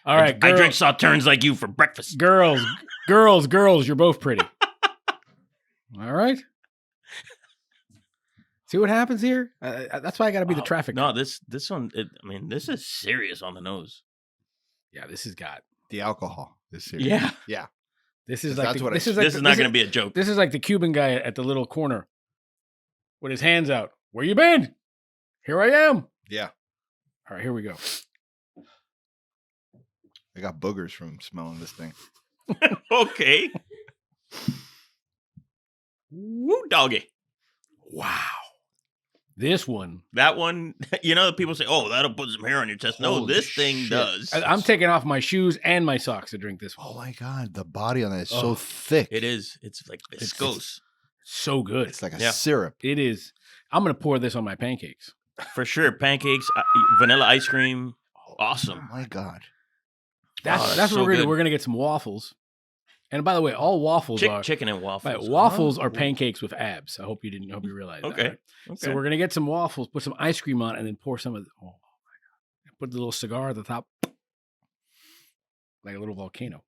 All right, I drink Sauternes like you for breakfast. girls, you're both pretty. All right. See what happens here? That's why I got to be the Wow. traffic. No, cop. this one. This is serious on the nose. Yeah, this has got. The alcohol is serious. Yeah, Yeah. This is That's like the, what I- this is like this the- is not gonna be a joke. This is like the Cuban guy at the little corner with his hands out. Where you been? Here I am. Yeah. All right, here we go. I got boogers from smelling this thing. Okay. Woo, doggy. Wow. This one. That one. People say, "Oh, that'll put some hair on your chest." No, Holy this thing shit. does. I'm taking off my shoes and my socks to drink this one. Oh my God. The body on that is Oh, so thick. It is. It's like viscose So good. It's like a Yeah. syrup. It is. I'm going to pour this on my pancakes. for sure. Pancakes, vanilla ice cream. Awesome. Oh my God. That's Oh, what that's we're so going to do. good. We're going to get some waffles. And by the way, all waffles are chicken and waffles. Right, waffles are pancakes with abs. I hope you realized that. Okay. Right? So we're gonna get some waffles, put some ice cream on, and then pour some of. Oh my god! Put the little cigar at the top, like a little volcano.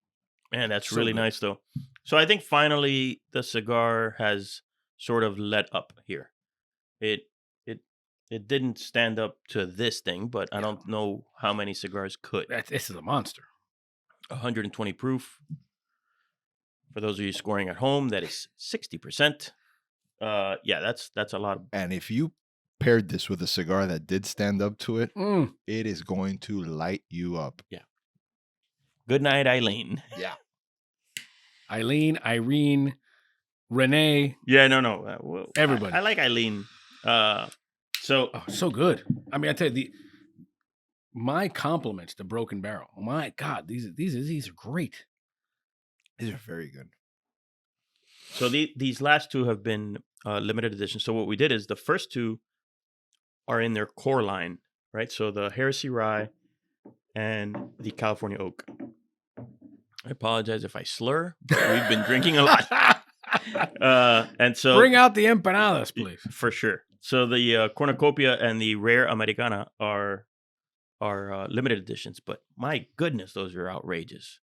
Man, that's So really good. nice, though. So I think finally the cigar has sort of let up here. It didn't stand up to this thing, but I don't know how many cigars could. This is a monster. 120 proof. For those of you scoring at home, that is 60%. Yeah, that's a lot. And if you paired this with a cigar that did stand up to it, it is going to light you up. Yeah. Good night, Eileen. Yeah. Eileen, Irene, Renee. Yeah, no. Well, everybody. I like Eileen. So good. I mean, I tell you, my compliments to Broken Barrel. Oh my God, these are great. These are very good. So these last two have been limited edition. So what we did is the first two are in their core line, right? So the Heresy Rye and the California Oak. I apologize if I slur, but we've been drinking a lot. And so bring out the empanadas, please. For sure. So the Cornucopia and the Rare Americana are limited editions, but my goodness, those are outrageous.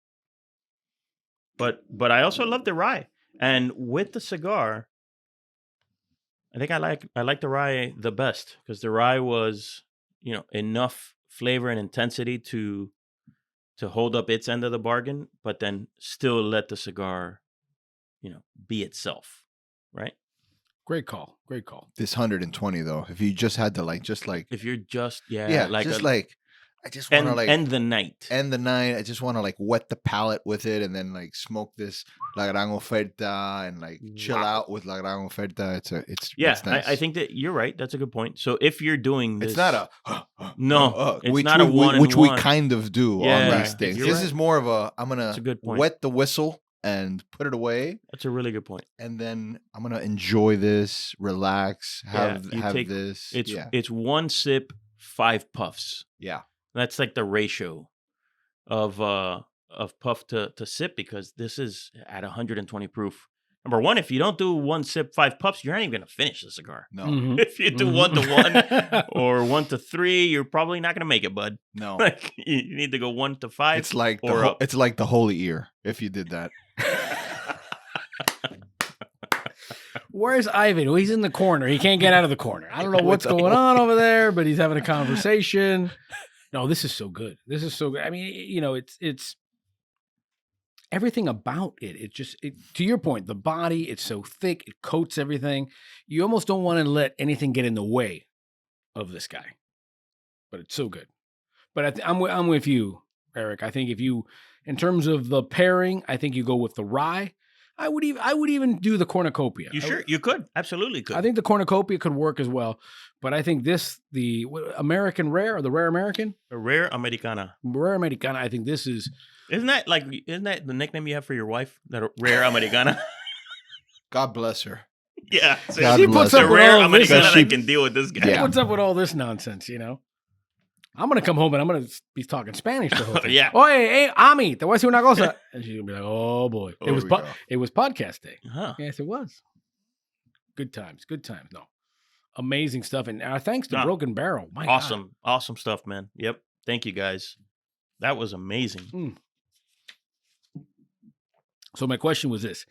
But I also love the rye, and with the cigar, I think I like the rye the best because the rye was enough flavor and intensity to hold up its end of the bargain, but then still let the cigar, be itself, right? Great call. This 120 though, if you just had to if you're just I just want to end the night. I just want to wet the palate with it and then smoke this La Gran Oferta and chill out with La Gran Oferta. It's nice. I think that you're right. That's a good point. So if you're doing this, it's not it's not a one which we kind of do on these things. This is more of I'm gonna wet the whistle and put it away. That's a really good point. And then I'm gonna enjoy this, relax, have this. It's one sip, 5 puffs. Yeah. That's like the ratio of puff to sip because this is at 120 proof. Number one, if you don't do 1 sip, 5 puffs, you're not even going to finish the cigar. No. Mm-hmm. If you do 1 to 1 or 1 to 3, you're probably not going to make it, bud. No. You need to go 1 to 5. It's like it's like the holy ear if you did that. Where's Ivan? Well, he's in the corner. He can't get out of the corner. I don't know what's going on over there, but he's having a conversation. No, this is so good. I mean, it's everything about it. It just, to your point, the body, it's so thick. It coats everything. You almost don't want to let anything get in the way of this guy, but it's so good. But I'm with you, Erik. I think in terms of the pairing, I think you go with the rye. I would even do the cornucopia. You could. Absolutely could. I think the cornucopia could work as well. But I think the American Rare or the Rare American? A Rare Americana. Rare Americana, I think this is... Isn't that the nickname you have for your wife? That Rare Americana? God bless her. Yeah. God she puts up a Rare with Americana that can deal with this guy. She puts up with all this nonsense, I'm going to come home and I'm going to be talking Spanish the whole time. Yeah. Oye, Ami, te voy a decir una cosa. And she's going to be like, oh boy. It was podcast day. Huh. Yes, it was. Good times. No. Amazing stuff. And thanks to Broken Barrel. My awesome. God. Awesome stuff, man. Yep. Thank you, guys. That was amazing. So my question was this.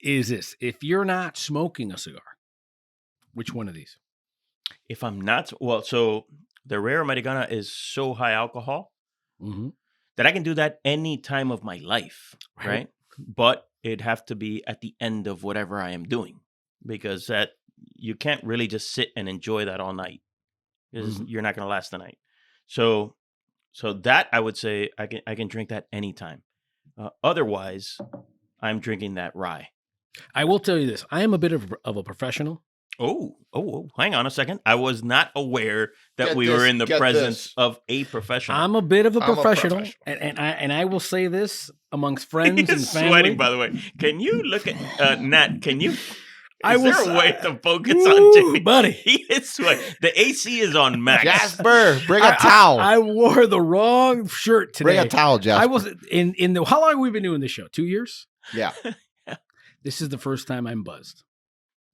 If you're not smoking a cigar, which one of these? If I'm not, so the Rare Americana is so high alcohol that I can do that any time of my life, right? But it'd have to be at the end of whatever I am doing because that you can't really just sit and enjoy that all night because you're not going to last the night. So that I would say I can drink that anytime. Otherwise, I'm drinking that rye. I will tell you this. I am a bit of a professional. Oh, hang on a second. I was not aware that we were in the presence of a professional. I'm a bit of a professional. And I will say this amongst friends and family. Sweating, by the way. Can you look at Nat? Can you? Is there a way to focus on Jimmy? Buddy. He is sweating. The AC is on max. Jasper, bring a towel. I wore the wrong shirt today. Bring a towel, Jasper. I was in the. How long have we been doing this show? 2 years? Yeah. This is the first time I'm buzzed.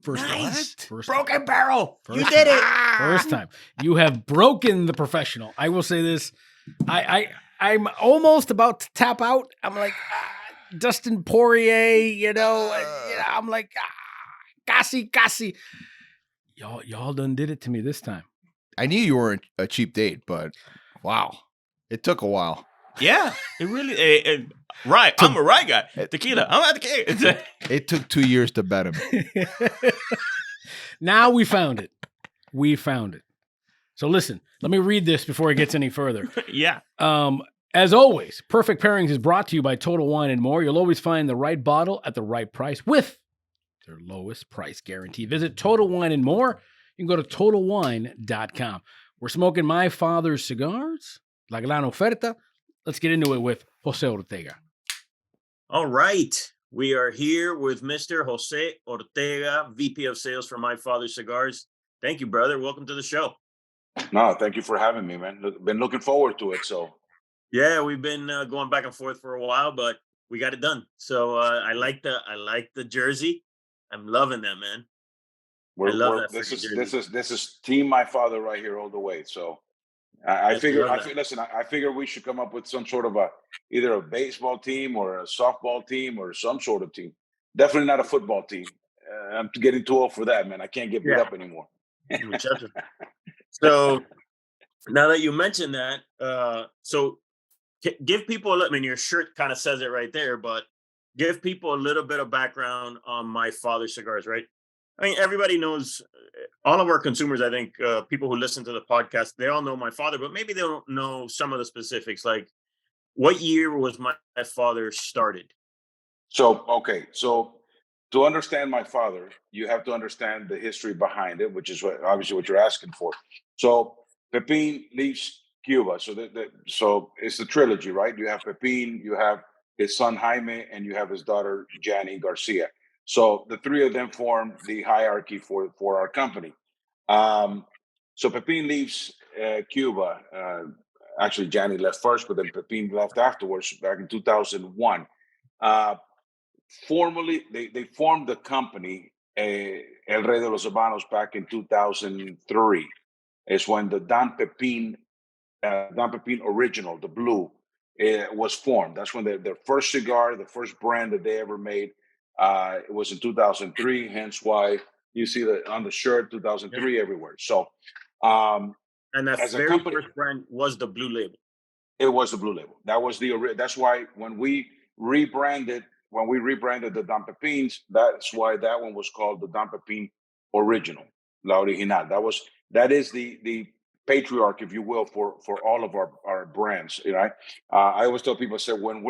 First Broken barrel. First You did it. First time. You have broken the professional. I will say this. I'm almost about to tap out. I'm like Dustin Poirier, I'm like casi. Y'all done did it to me this time. I knew you weren't a cheap date, but wow. It took a while. Yeah, it really. Right, I'm a right guy. Tequila, I'm at tequila. It took 2 years to bet him. Now we found it. So listen, let me read this before it gets any further. Yeah. As always, Perfect Pairings is brought to you by Total Wine & More. You'll always find the right bottle at the right price with their lowest price guarantee. Visit Total Wine & More. You can go to TotalWine.com. We're smoking My Father's Cigars, La Gran Oferta. Let's get into it with Jose Ortega. All right. We are here with Mr. Jose Ortega, VP of Sales for My Father Cigars. Thank you, brother. Welcome to the show. No, thank you for having me, man. Been looking forward to it. So, yeah, we've been going back and forth for a while, but we got it done. So I like the jersey. I'm loving that, man. This is Team My Father right here all the way. So I figure we should come up with some sort of either a baseball team or a softball team or some sort of team. Definitely not a football team. I'm getting too old for that, man. I can't get beat up anymore. So now that you mentioned that, so give people, I mean, your shirt kind of says it right there, but give people a little bit of background on My Father Cigars, right? I mean, everybody knows, all of our consumers, I think, people who listen to the podcast, they all know my father, but maybe they don't know some of the specifics. Like, what year was my father started? So to understand my father, you have to understand the history behind it, which is obviously what you're asking for. So Pepin leaves Cuba. So it's the trilogy, right? You have Pepin, you have his son Jaime, and you have his daughter Janny Garcia. So the three of them form the hierarchy for our company. So Pepin leaves Cuba. Actually, Janny left first, but then Pepin left afterwards back in 2001. Formally, they formed the company, El Rey de los Habanos, back in 2003. Is when the Don Pepin original, the blue, was formed. That's when their first cigar, the first brand that they ever made, it was in 2003. Hence why you see that on the shirt, 2003 everywhere. So, and that very first brand was the blue label. It was the blue label. That was that's why when we rebranded the Don Pepins, that's why that one was called the Don Pepin Original, La Original. That is the patriarch, if you will, for all of our brands. Right? I always tell people, when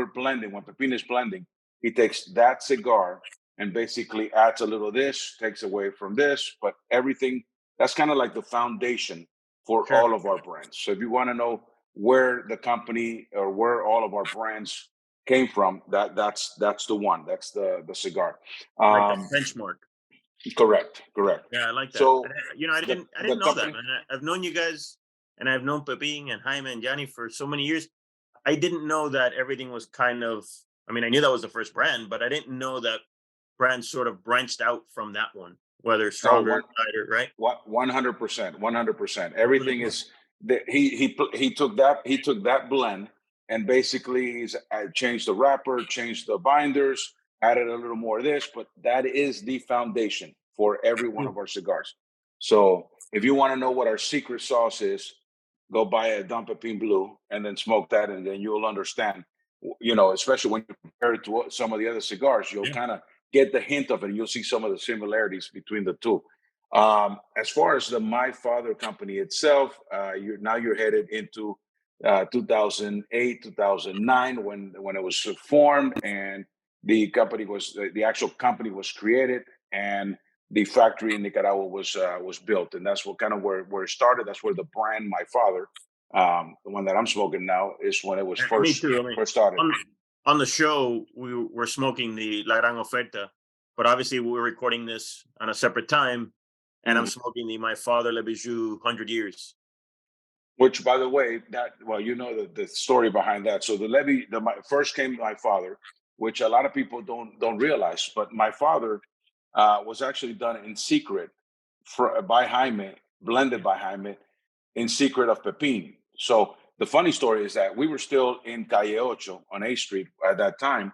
Pepin is blending, he takes that cigar and basically adds a little of this, takes away from this, but everything, that's kind of like the foundation for all of our brands. So if you want to know where the company or where all of our brands came from, that's the one. That's the cigar. Like the benchmark. Correct. Yeah, I like that. So, I didn't know that, man. I've known you guys, and I've known Pepin and Jaime and Johnny for so many years. I didn't know that everything was kind of, I mean, I knew that was the first brand, but I didn't know that brands sort of branched out from that one, whether stronger, lighter, right? 100%. Everything is he took that blend and basically he's changed the wrapper, changed the binders, added a little more of this, but that is the foundation for every one of our cigars. So if you want to know what our secret sauce is, go buy a Don Pepin Blue and then smoke that, and then you'll understand, especially when you compare it to some of the other cigars, you'll kind of get the hint of it, and you'll see some of the similarities between the two. As far as the My Father company itself, you're headed into 2008, 2009, when it was formed, and the actual company was created, and the factory in Nicaragua was built, and that's where it started. That's where the brand My Father, the one that I'm smoking now, is when it was first started. On the show, we were smoking the La Gran Oferta, but obviously we're recording this on a separate time, and I'm Mhm. smoking the My Father Le Bijou 100 years. Which, by the way, you know the story behind that. So first came my father, which a lot of people don't realize. But my father was actually done in secret by Jaime, blended by Jaime, in secret of Pepin. So the funny story is that we were still in Calle Ocho on A Street at that time,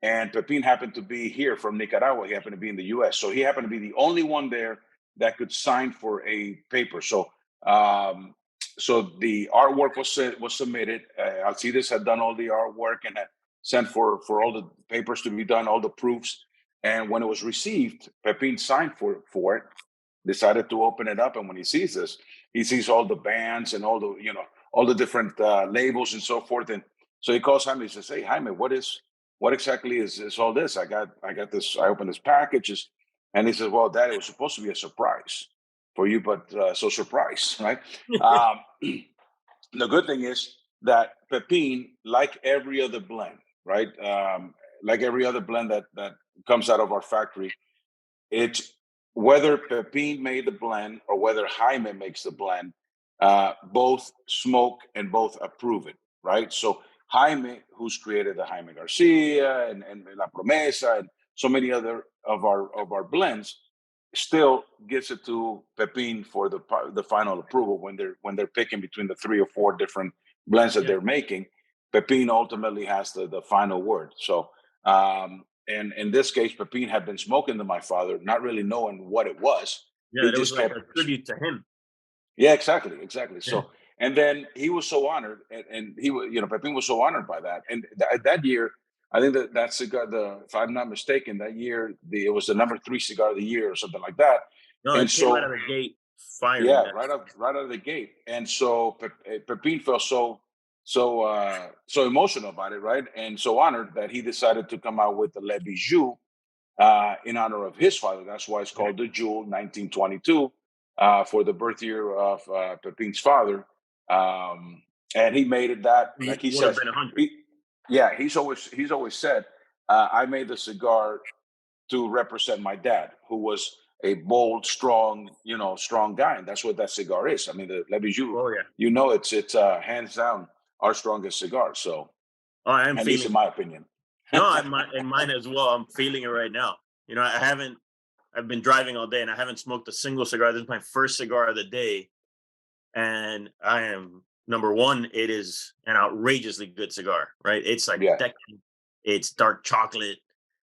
and Pepin happened to be here from Nicaragua. He happened to be in the U.S., so he happened to be the only one there that could sign for a paper. Um, so the artwork was submitted. Alcides had done all the artwork and had sent for all the papers to be done, all the proofs. And when it was received, Pepin signed for it, decided to open it up. And when he sees this, he sees all the bands and all the, all the different labels and so forth. And so he calls Jaime. He says, "Hey, Jaime, what exactly is all this? I got this. I opened this packages." And he says, "Well, Dad, it was supposed to be a surprise for you, but so surprise, right?" The good thing is that Pepin, like every other blend, right? Like every other blend that comes out of our factory, it's whether Pepin made the blend or whether Jaime makes the blend, both smoke and both approve it, right? So Jaime, who's created the Jaime Garcia and La Promesa and so many other of our blends, still gives it to Pepin for the final approval when they're picking between the 3 or 4 different blends that they're making. Pepin ultimately has the final word. So and in this case, Pepin had been smoking to my father, not really knowing what it was. Yeah, He that was just like kept a tribute to him. Yeah, exactly. Yeah. So, and then he was so honored, and he was, Pepin was so honored by that. And that year, I think that cigar, if I'm not mistaken, that year it was the number 3 cigar of the year or something like that. No, And it came out so, of the gate firing. yeah, right out of the gate. And so Pepin felt so emotional about it, right? And so honored that he decided to come out with the Le Bijou in honor of his father. That's why it's called the Jewel 1922 for the birth year of Pepin's father. And he made it that, like he would have says, been 100. he's always said, I made the cigar to represent my dad, who was a bold, strong, strong guy, and that's what that cigar is. I mean, the Le Bijou, Oh yeah, it's hands down our strongest cigar. So, I'm at feeling least in my opinion. No, in mine as well. I'm feeling it right now. I've been driving all day and I haven't smoked a single cigar. This is my first cigar of the day. And I am, number one, it is an outrageously good cigar, right? It's like Yeah. decadent, it's dark chocolate,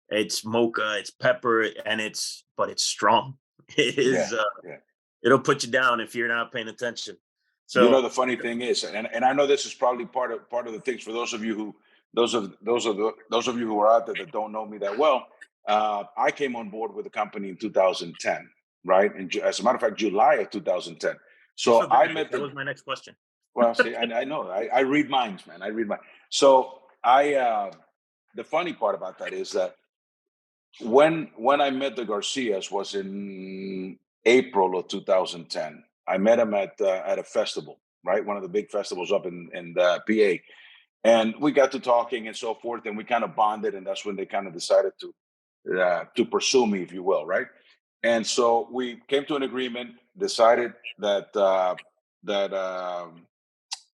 it's mocha, it's pepper, but it's strong. It is, Yeah. It'll put you down if you're not paying attention. So, The funny thing is, and I know this is probably part of the things for those of you who are out there that don't know me that well. I came on board with the company in 2010, right? And as a matter of fact, July of 2010. So that was my next question. Well, see, I know. I read minds, man. I read minds. So the funny part about that is that when I met the Garcias was in April of 2010. I met him at a festival, right? One of the big festivals up in the PA, and we got to talking and so forth, and we kind of bonded, and that's when they kind of decided to pursue me, if you will, right? And so we came to an agreement, decided that that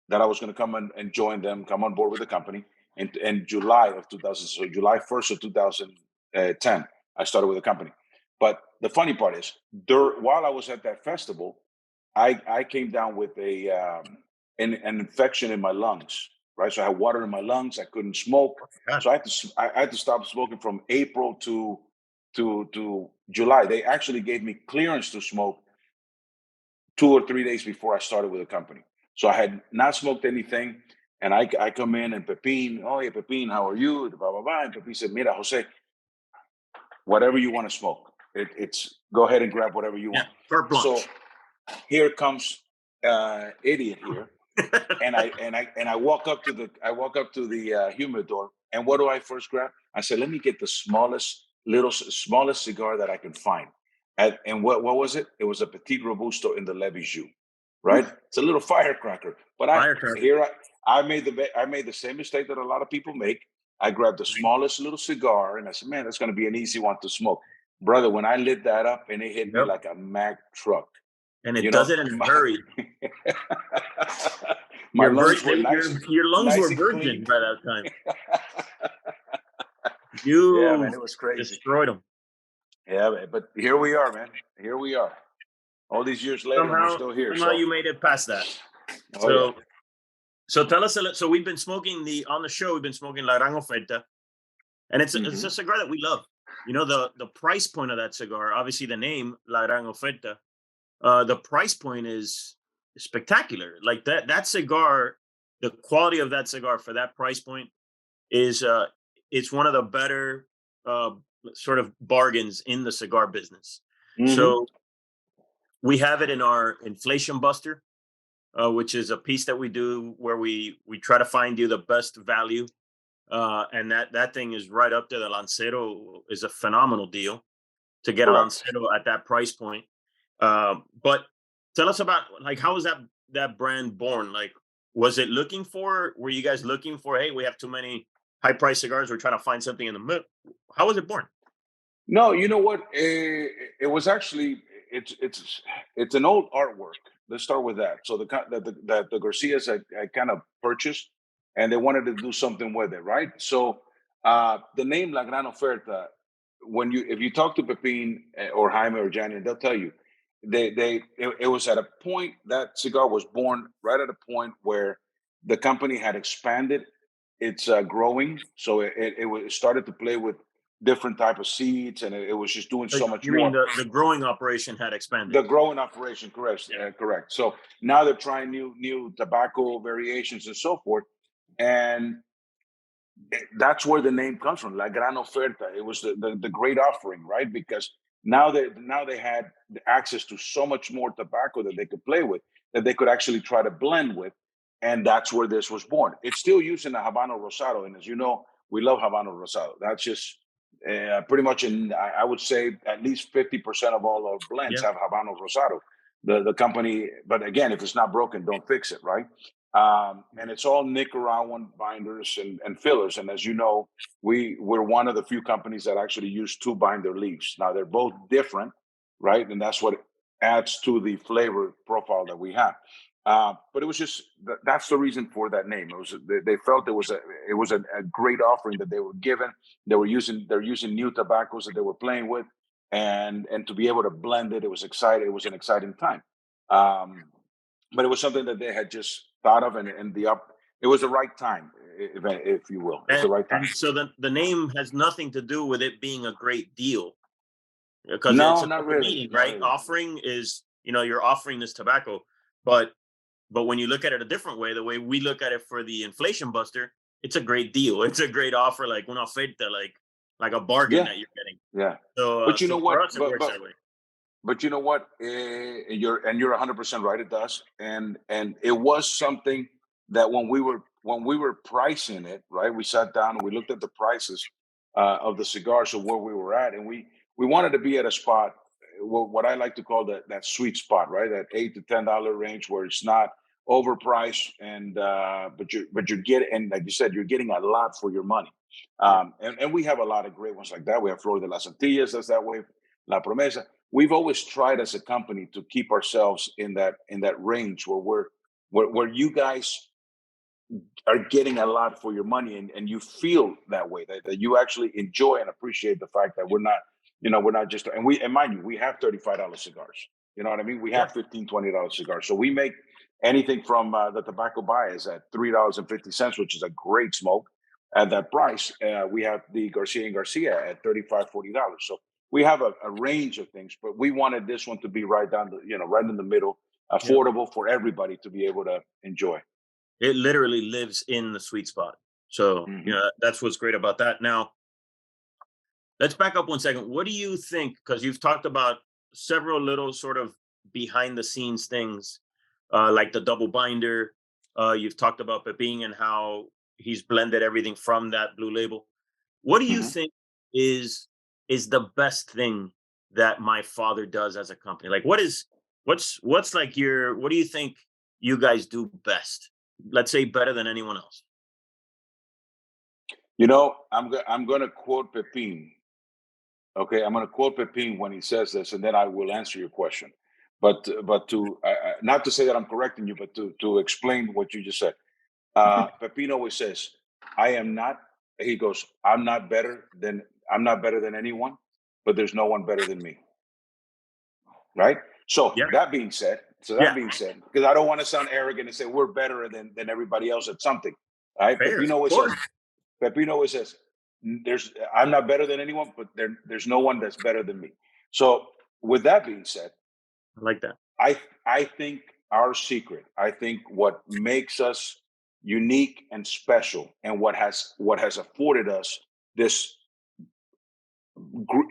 that I was going to come and join them, come on board with the company in July of 2000. So July 1st of 2010, I started with the company. But the funny part is, while I was at that festival, I came down with an infection in my lungs, right? So I had water in my lungs. I couldn't smoke. So I had to stop smoking from April to July. They actually gave me clearance to smoke 2 or 3 days before I started with the company. So I had not smoked anything. And I come in and Pepin, oh yeah, Pepin, how are you? Blah, blah, blah. And Pepin said, Mira, Jose, whatever you want to smoke. It's go ahead and grab whatever you want. So here comes idiot here. and I walk up to the humidor, and what do I first grab? I said, let me get the smallest cigar that I can find. And what was it? It was a Petit Robusto in the Le Bijou, right? It's a little firecracker. But I made the same mistake that a lot of people make. I grabbed the smallest little cigar, and I said, man, that's going to be an easy one to smoke. brother, when I lit that up and it hit me like a Mack truck. And it does it in a hurry. My lungs were your lungs were virgin by that time. Yeah, man, it was crazy. Destroyed them. Yeah, but here we are, man. Here we are. All these years later, we're still here. Somehow you made it past that. So tell us. So we've been smoking on the show. We've been smoking La Gran Oferta, and it's a cigar that we love. You know, the price point of that cigar. Obviously, the name La Gran Oferta. The price point is spectacular. Like that cigar, the quality of that cigar for that price point is it's one of the better sort of bargains in the cigar business. So we have it in our inflation buster, which is a piece that we do where we try to find you the best value. And that thing is right up there. The Lancero is a phenomenal deal to get a Lancero at that price point. But tell us about, like, how was that brand born? Like, were you guys looking for, hey, we have too many high price cigars, we're trying to find something in the middle? How was it born? No, you know what? It was actually, it's an old artwork. Let's start with that. So the Garcias I kind of purchased, and they wanted to do something with it, right? So the name La Gran Oferta, if you talk to Pepin or Jaime or Gianni, they'll tell you it was at a point, that cigar was born right at a point where the company had expanded its growing, so it started to play with different type of seeds, and it was just doing so much more. You mean the growing operation had expanded? The growing operation, correct. Correct. So now they're trying new tobacco variations and so forth, and that's where the name comes from, La Gran Oferta. It was the great offering, right? Because now they had access to so much more tobacco that they could play with, that they could actually try to blend with, and that's where this was born. It's still using the Habano Rosado, and as you know, we love Habano Rosado. That's just pretty much I would say at least 50% of all our blends have Habano Rosado. The company, but again, if it's not broken, don't fix it, right? And it's all Nicaraguan binders and fillers. And as you know, we're one of the few companies that actually use 2 binder leaves. Now they're both different, right? And that's what adds to the flavor profile that we have. But it was just that's the reason for that name. It was they felt it was a great offering that they were given. They're using new tobaccos that they were playing with, and to be able to blend it, it was exciting. It was an exciting time. But it was something that they had just thought of, and it was the right time, if you will. It's the right time. So the name has nothing to do with it being a great deal, because no, not really. Meaning, right? Really. Offering is, you're offering this tobacco, but when you look at it a different way, the way we look at it for the inflation buster, it's a great deal. It's a great offer, like una oferta, like a bargain that you're getting. Yeah. So, but you know what? Us, it works that way. But you know what? You're 100% right. It does, and it was something that when we were pricing it, right? We sat down and we looked at the prices of the cigars of where we were at, and we wanted to be at a spot, what I like to call that sweet spot, right? That $8 to $10 range where it's not overpriced, and but you're getting, and like you said, you're getting a lot for your money. And we have a lot of great ones like that. We have Flor de las Antillas that's that way, La Promesa. We've always tried as a company to keep ourselves in that range where you guys are getting a lot for your money, and you feel that way, that you actually enjoy and appreciate the fact that we're not just, and mind you, we have $35 cigars. You know what I mean? We have $15, $20 cigars. So we make anything from the tobacco bias at $3.50, which is a great smoke at that price. We have the Garcia and Garcia at $35, $40. So we have a range of things, but we wanted this one to be right in the middle, affordable for everybody to be able to enjoy. It literally lives in the sweet spot. So, that's what's great about that. Now, let's back up one second. What do you think? Because you've talked about several little sort of behind the scenes things, like the double binder. You've talked about Pepin and how he's blended everything from that blue label. What do you think is the best thing that My Father does as a company? Like, what's like what do you think you guys do best? Let's say better than anyone else. I'm going to quote Pepin. Okay, I'm going to quote Pepin when he says this, and then I will answer your question. But to not to say that I'm correcting you, but to explain what you just said. Pepin always says, "I am not." He goes, I'm not better than anyone, but there's no one better than me." Right. So Yeah. that being said, because I don't want to sound arrogant and say we're better than everybody else at something. Right. Fair, Pepino always says, I'm not better than anyone, but there's no one that's better than me. So with that being said, I like that. I think our secret, I think what makes us unique and special, and what has afforded us this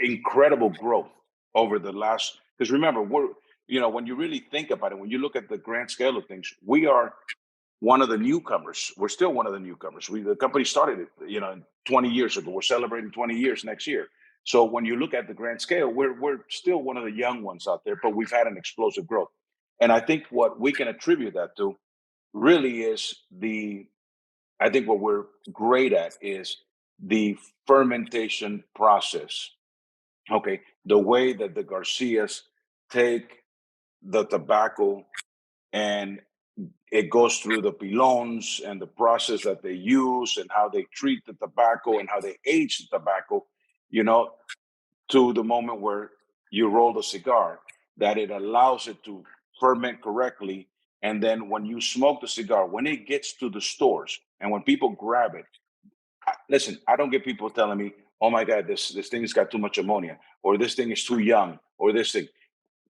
incredible growth over the last, because remember, when you really think about it, when you look at the grand scale of things, we are one of the newcomers. We're still one of the newcomers. The company started, 20 years ago. We're celebrating 20 years next year. So when you look at the grand scale, we're still one of the young ones out there, but we've had an explosive growth. And I think what we can attribute that to really is I think what we're great at is the fermentation process. Okay. The way that the Garcias take the tobacco and it goes through the pilons and the process that they use and how they treat the tobacco and how they age the tobacco, to the moment where you roll the cigar, that it allows it to ferment correctly. And then when you smoke the cigar, when it gets to the stores and when people grab it, listen, I don't get people telling me, "Oh my God, this thing's got too much ammonia," or "This thing is too young," or "This thing."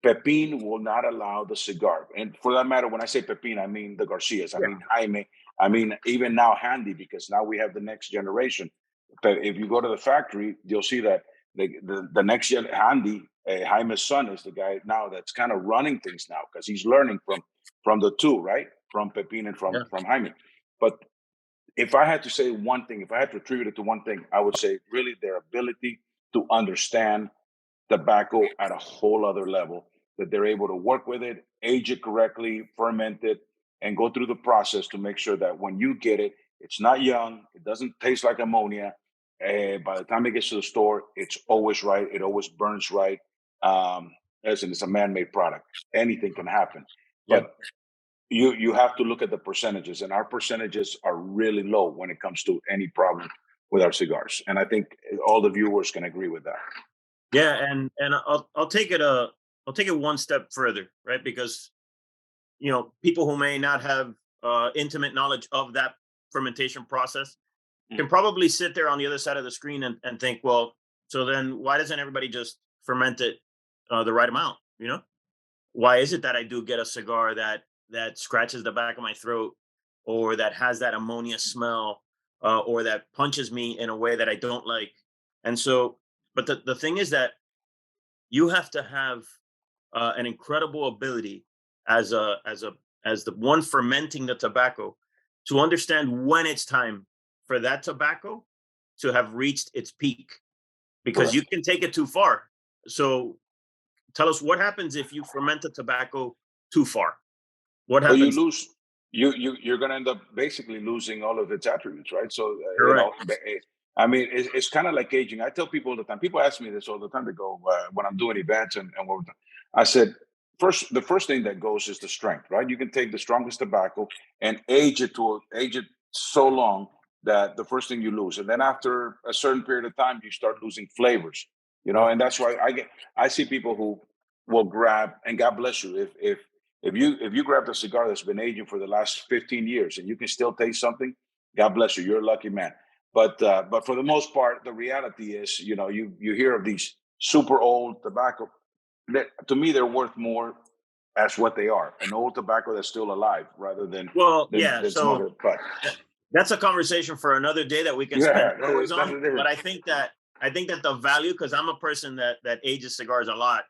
Pepin will not allow the cigar. And for that matter, when I say Pepin, I mean the Garcias, I mean Jaime, I mean even now Handy, because now we have the next generation. But if you go to the factory, you'll see that the next gen Handy, Jaime's son, is the guy now that's kind of running things now, because he's learning from the two, right? From Pepin and from Jaime. But if I had to say one thing, if I had to attribute it to one thing, I would say really their ability to understand tobacco at a whole other level, that they're able to work with it, age it correctly, ferment it, and go through the process to make sure that when you get it, it's not young, it doesn't taste like ammonia. By the time it gets to the store, it's always right, it always burns right. Listen, it's a man-made product. Anything can happen. But you have to look at the percentages, and our percentages are really low when it comes to any problem with our cigars. And I think all the viewers can agree with that. Yeah, and I'll take it one step further, right? Because people who may not have intimate knowledge of that fermentation process can probably sit there on the other side of the screen and think, well, so then why doesn't everybody just ferment it the right amount? Why is it that I do get a cigar that scratches the back of my throat, or that has that ammonia smell, or that punches me in a way that I don't like? And so, but the thing is that you have to have an incredible ability as the one fermenting the tobacco to understand when it's time for that tobacco to have reached its peak, because you can take it too far. So tell us, what happens if you ferment the tobacco too far? What happens? Well, you lose. You're going to end up basically losing all of its attributes, right? So I mean, it's kind of like aging. I tell people all the time. People ask me this all the time. They go, when I'm doing events and I said, the first thing that goes is the strength, right? You can take the strongest tobacco and age it so long that the first thing you lose, and then after a certain period of time, you start losing flavors. And that's why I see people who will grab, and God bless you, if you grab a cigar that's been aging for the last 15 years and you can still taste something, God bless you. You're a lucky man. But for the most part, the reality is, you hear of these super old tobacco that, to me, they're worth more as what they are, an old tobacco that's still alive, rather than so that's a conversation for another day that we can spend hours on. But I think that the value, because I'm a person that ages cigars a lot,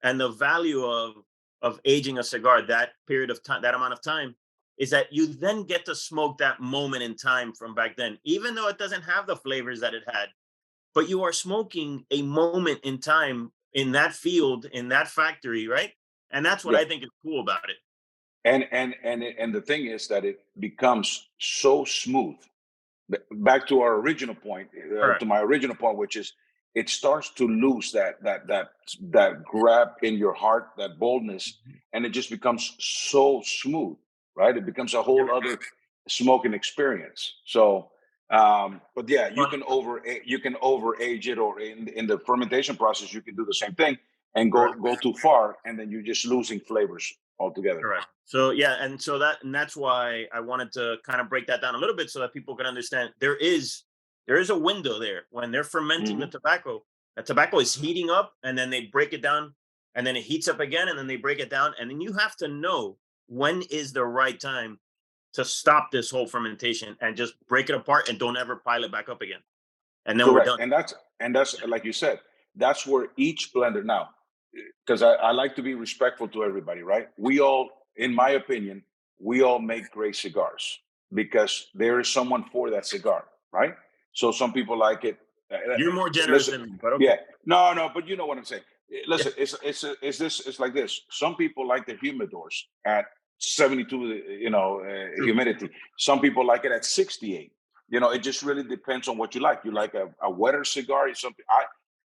and the value of aging a cigar that period of time, that amount of time, is that you then get to smoke that moment in time from back then, even though it doesn't have the flavors that it had. But you are smoking a moment in time in that field, in that factory, right? And that's what I think is cool about it. And the thing is that it becomes so smooth. Back to our original point, to my original point, which is it starts to lose that grab in your heart, that boldness, and it just becomes so smooth, right? It becomes a whole other smoking experience. So, but yeah, you can over age it, or in the fermentation process, you can do the same thing and go too far, and then you're just losing flavors altogether. Correct. So that's why I wanted to kind of break that down a little bit so that people can understand there is a window there when they're fermenting the tobacco. The tobacco is heating up, and then they break it down, and then it heats up again, and then they break it down, and then you have to know when is the right time to stop this whole fermentation and just break it apart and don't ever pile it back up again. And then we're done. And that's like you said, that's where each blender now, because I like to be respectful to everybody, right? We all, in my opinion, we all make great cigars because there is someone for that cigar, right? So some people like it. You're more generous than me, but okay. Yeah, no, but you know what I'm saying. Listen, it's like this. Some people like the humidors at 72, humidity. Some people like it at 68. It just really depends on what you like. You like a wetter cigar, or something.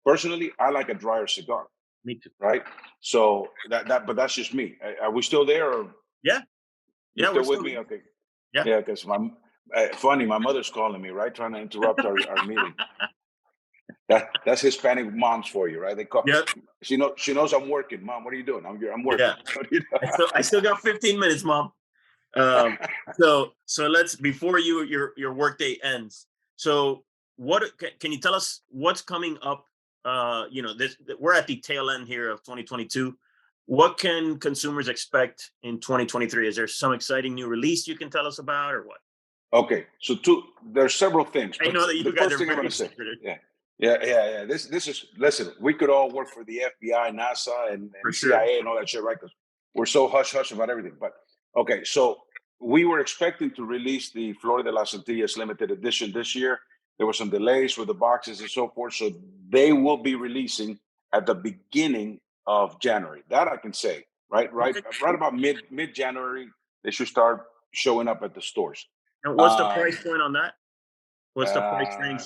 Personally, I like a drier cigar. Me too. Right. So but that's just me. Are we still there? Or yeah, we're still with me. Okay. Yeah, because funny, my mother's calling me, right, trying to interrupt our meeting. That's Hispanic moms for you, right? They call. Yep. She knows I'm working. Mom, what are you doing? I'm working. Yeah. I still got 15 minutes, Mom. So let's, before your workday ends. So what can you tell us what's coming up? We're at the tail end here of 2022. What can consumers expect in 2023? Is there some exciting new release you can tell us about, or what? Okay, so there's several things. I know that you guys are very secretive. Yeah. This is, listen, we could all work for the FBI, NASA, and CIA and all that shit, right? Because we're so hush about everything. But okay, so we were expecting to release the Flor de las Antillas limited edition this year. There were some delays with the boxes and so forth. So they will be releasing at the beginning of January. That I can say, right about mid-January, they should start showing up at the stores. And what's the price point on that? What's the price range?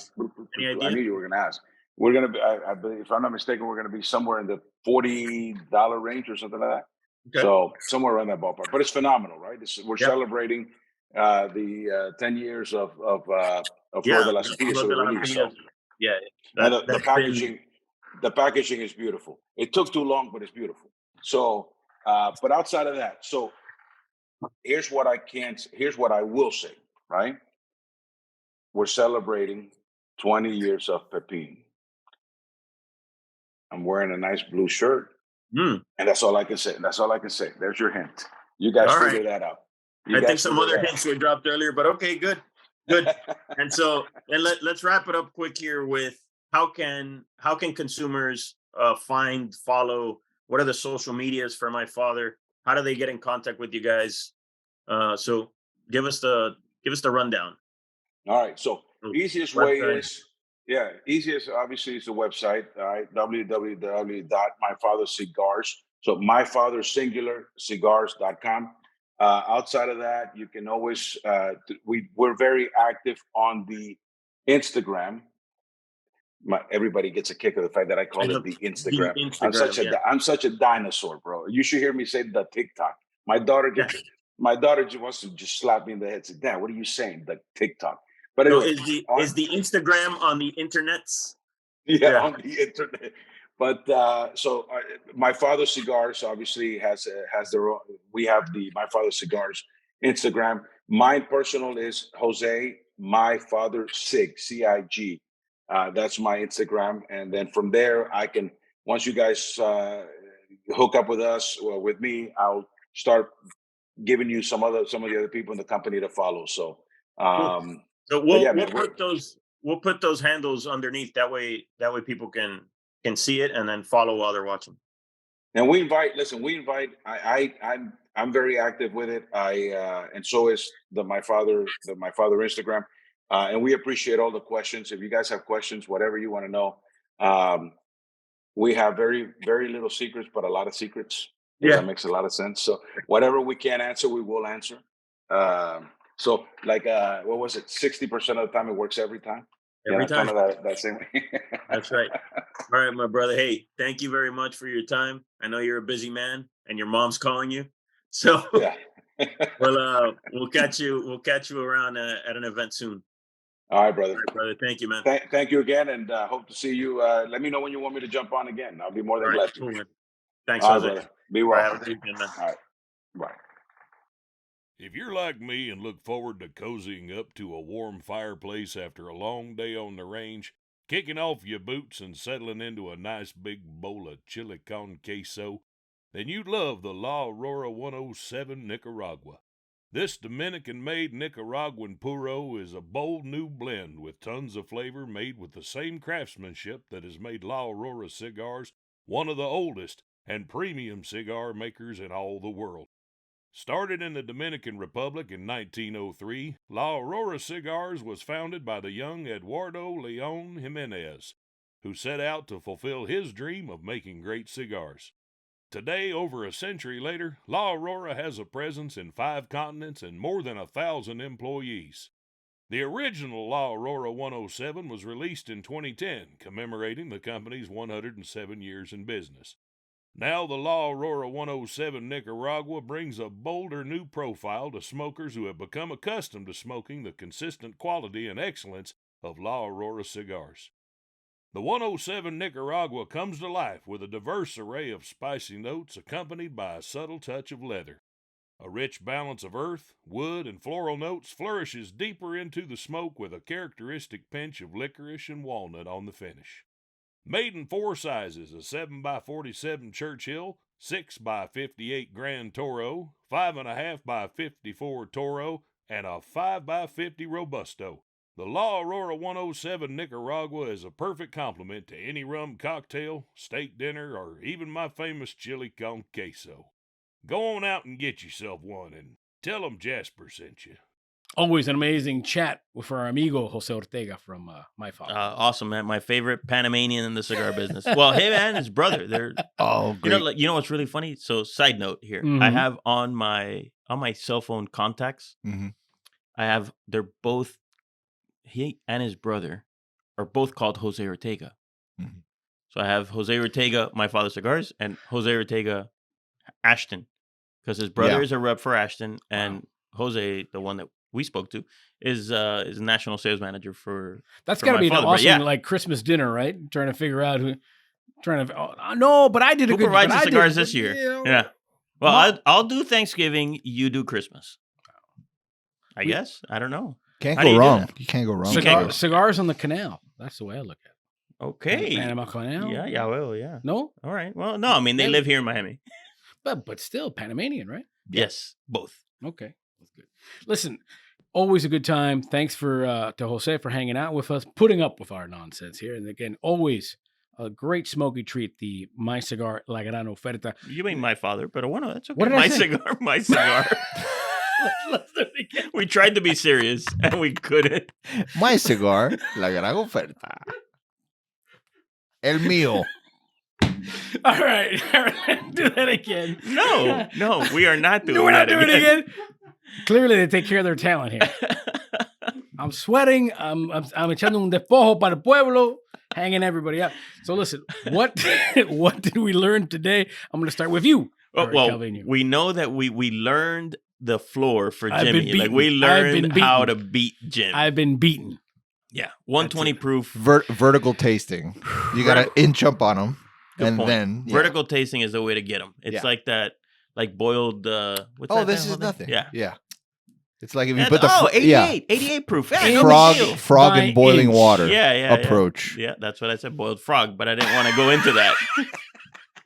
Any idea? I knew you were going to ask. We're going to be, I believe, if I'm not mistaken, we're going to be somewhere in the $40 range or something like that. Okay. So somewhere around that ballpark. But it's phenomenal, right? We're celebrating the 10 years of Flor de las Antillas. So, yeah. The packaging is beautiful. It took too long, but it's beautiful. So, but outside of that, so here's what I will say, right? We're celebrating 20 years of Pepin. I'm wearing a nice blue shirt. And that's all I can say. There's your hint. You guys figure that out. I think some other hints were dropped earlier, but okay, good. And so, let's wrap it up quick here with how can consumers follow? What are the social medias for My Father? How do they get in contact with you guys? So give us the rundown. All right. So easiest obviously is the website. All right. www.myfathercigars. So myfathersingularcigars.com. Outside of that, you can always, we're very active on the Instagram. Everybody gets a kick of the fact that I call it the Instagram. I'm such a dinosaur, bro. You should hear me say the TikTok. My daughter just wants to just slap me in the head and say, Dad, what are you saying? The TikTok. But anyway, is the Instagram on the internets? Yeah, on the internet. But so My Father Cigars obviously has their own. We have the My Father Cigars Instagram. Mine personal is Jose My Father Cig, CIG. That's my Instagram, and then from there I can. Once you guys hook up with us or with me, I'll start giving you some of the other people in the company to follow. So. So we'll put those handles underneath. That way people can see it and then follow while they're watching. And we invite. I'm very active with it. And so is the My Father Instagram. And we appreciate all the questions. If you guys have questions, whatever you want to know, we have very, very little secrets, but a lot of secrets. That makes a lot of sense. So whatever we can answer, we will answer. So like, what was it? 60% of the time it works every time. Every time. That same way. That's right. All right, my brother. Hey, thank you very much for your time. I know you're a busy man and your mom's calling you. So Yeah. we'll catch you around at an event soon. All right, brother. All right, brother. Thank you, man. Thank you again, and hope to see you. Let me know when you want me to jump on again. I'll be more than glad to. Cool, man. Thanks, All Jose. right, brother. Be well. Have a good weekend, man. All right. Bye. If you're like me and look forward to cozying up to a warm fireplace after a long day on the range, kicking off your boots and settling into a nice big bowl of chili con queso, then you'd love the La Aurora 107 Nicaragua. This Dominican-made Nicaraguan puro is a bold new blend with tons of flavor made with the same craftsmanship that has made La Aurora Cigars one of the oldest and premium cigar makers in all the world. Started in the Dominican Republic in 1903, La Aurora Cigars was founded by the young Eduardo Leon Jimenez, who set out to fulfill his dream of making great cigars. Today, over a century later, La Aurora has a presence in 5 continents and more than 1,000 employees. The original La Aurora 107 was released in 2010, commemorating the company's 107 years in business. Now the La Aurora 107 Nicaragua brings a bolder new profile to smokers who have become accustomed to smoking the consistent quality and excellence of La Aurora cigars. The 107 Nicaragua comes to life with a diverse array of spicy notes accompanied by a subtle touch of leather. A rich balance of earth, wood, and floral notes flourishes deeper into the smoke with a characteristic pinch of licorice and walnut on the finish. Made in 4 sizes, a 7x47 Churchill, 6x58 Gran Toro, 5.5x54 Toro, and a 5x50 Robusto, the La Aurora 107 Nicaragua is a perfect complement to any rum cocktail, steak dinner, or even my famous chili con queso. Go on out and get yourself one and tell them Jasper sent you. Always an amazing chat with our amigo Jose Ortega from My Father. Awesome, man. My favorite Panamanian in the cigar business. Well, him and his brother. They're great. You know what's really funny? So, side note here, I have on my cell phone contacts. They're both, he and his brother are both called Jose Ortega. So I have Jose Ortega, My Father Cigars, and Jose Ortega Ashton, because his brother is a rep for Ashton, and Jose, the one that we spoke to, is national sales manager for. That's got to be an awesome like Christmas dinner, right? Trying to figure out who. No, but I did a who good. provides the cigars this year? Yeah. Well, I'll do Thanksgiving. You do Christmas. I guess. I don't know. Can't go wrong. You can't go wrong. Cigars on the canal. That's the way I look at it. Okay. Panama Canal. Yeah. Well, yeah. No. All right. Well, no. I mean, they live here in Miami. But still Panamanian, right? Yes, both. Okay, that's good. Listen, always a good time. Thanks to Jose for hanging out with us, putting up with our nonsense here, and again, always a great smoky treat. The My Cigar La Gran Oferta. You mean My Father, but that's okay. What did I say? My cigar. Let's do it again. We tried to be serious and we couldn't. My Cigar La Gran Oferta. El mío. All right. Do that again. No, we are not doing We're not that doing it again. Clearly, they take care of their talent here. I'm sweating. I'm echando un despojo para el pueblo, hanging everybody up. So listen, what did we learn today? I'm going to start with you. We know that we learned the floor for Jimmy. Like we learned how to beat Jim. I've been beaten. Yeah, 120 proof. Vertical tasting. You got to inch up on them. Good point. Then vertical tasting is the way to get them. It's like that, like boiled. This is nothing. Yeah. It's like if you put 88 proof. Frog in boiling water. Approach. Yeah, that's what I said. Boiled frog, but I didn't want to go into that.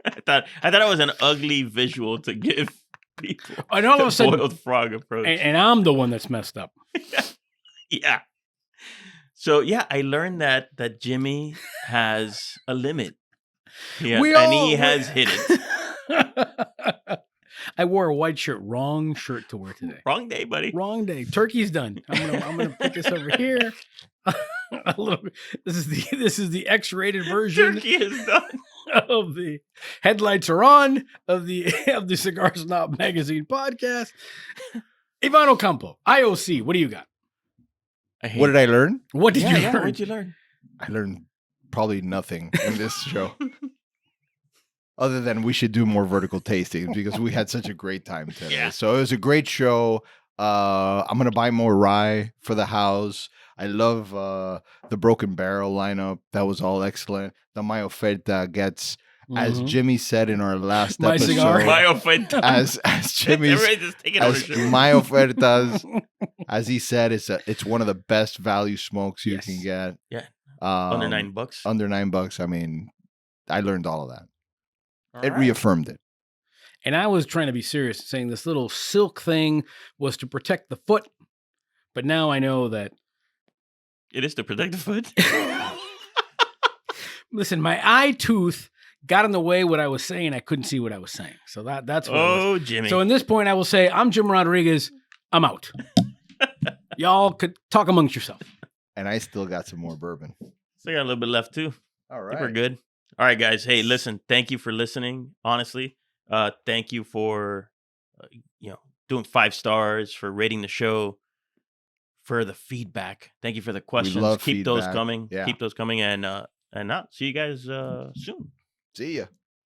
I thought it was an ugly visual to give people. And all of a sudden, boiled frog approach. And I'm the one that's messed up. Yeah. So I learned that Jimmy has a limit. Yeah, and he has hit it. I wore a white shirt. Wrong shirt to wear today. Wrong day, buddy. Wrong day. Turkey's done. I'm gonna put this over here. A little bit. This is the X-rated version. Turkey is done. Of the headlights are on of the Cigar Snob Magazine podcast. Ivan Ocampo, IOC. What do you got? What did I learn? What did you learn? What did you learn? I learned probably nothing in this show. Other than we should do more vertical tastings because we had such a great time today. Yeah. So it was a great show. I'm going to buy more rye for the house. I love the Broken Barrel lineup. That was all excellent. The My Oferta gets, as Jimmy said in our last My episode. cigar. My Oferta. As Jimmy's, as My Ofertas, as he said, it's one of the best value smokes you can get. Yeah. Under $9. Under $9. I mean, I learned all of that. It right. reaffirmed it. And I was trying to be serious, saying this little silk thing was to protect the foot. But now I know that it is to protect the foot. Listen, my eye tooth got in the way what I was saying. I couldn't see what I was saying. So that's what it was. Jimmy. So in this point, I will say, I'm Jim Rodriguez. I'm out. Y'all could talk amongst yourself. And I still got some more bourbon. So I got a little bit left too. All I right. think we're good. All right, guys. Hey, listen, thank you for listening. Honestly, thank you for, doing 5 stars, for rating the show, for the feedback. Thank you for the questions. love Keep those feedback. coming. Yeah. Keep those coming. And see you guys soon. See ya.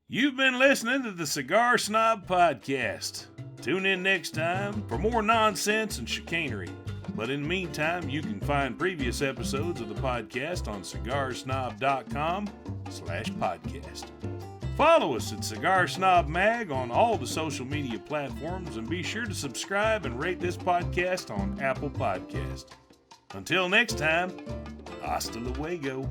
You've been listening to the Cigar Snob Podcast. Tune in next time for more nonsense and chicanery. But in the meantime, you can find previous episodes of the podcast on cigarsnob.com/podcast. Follow us at Cigar Snob Mag on all the social media platforms and be sure to subscribe and rate this podcast on Apple Podcast. Until next time, hasta luego.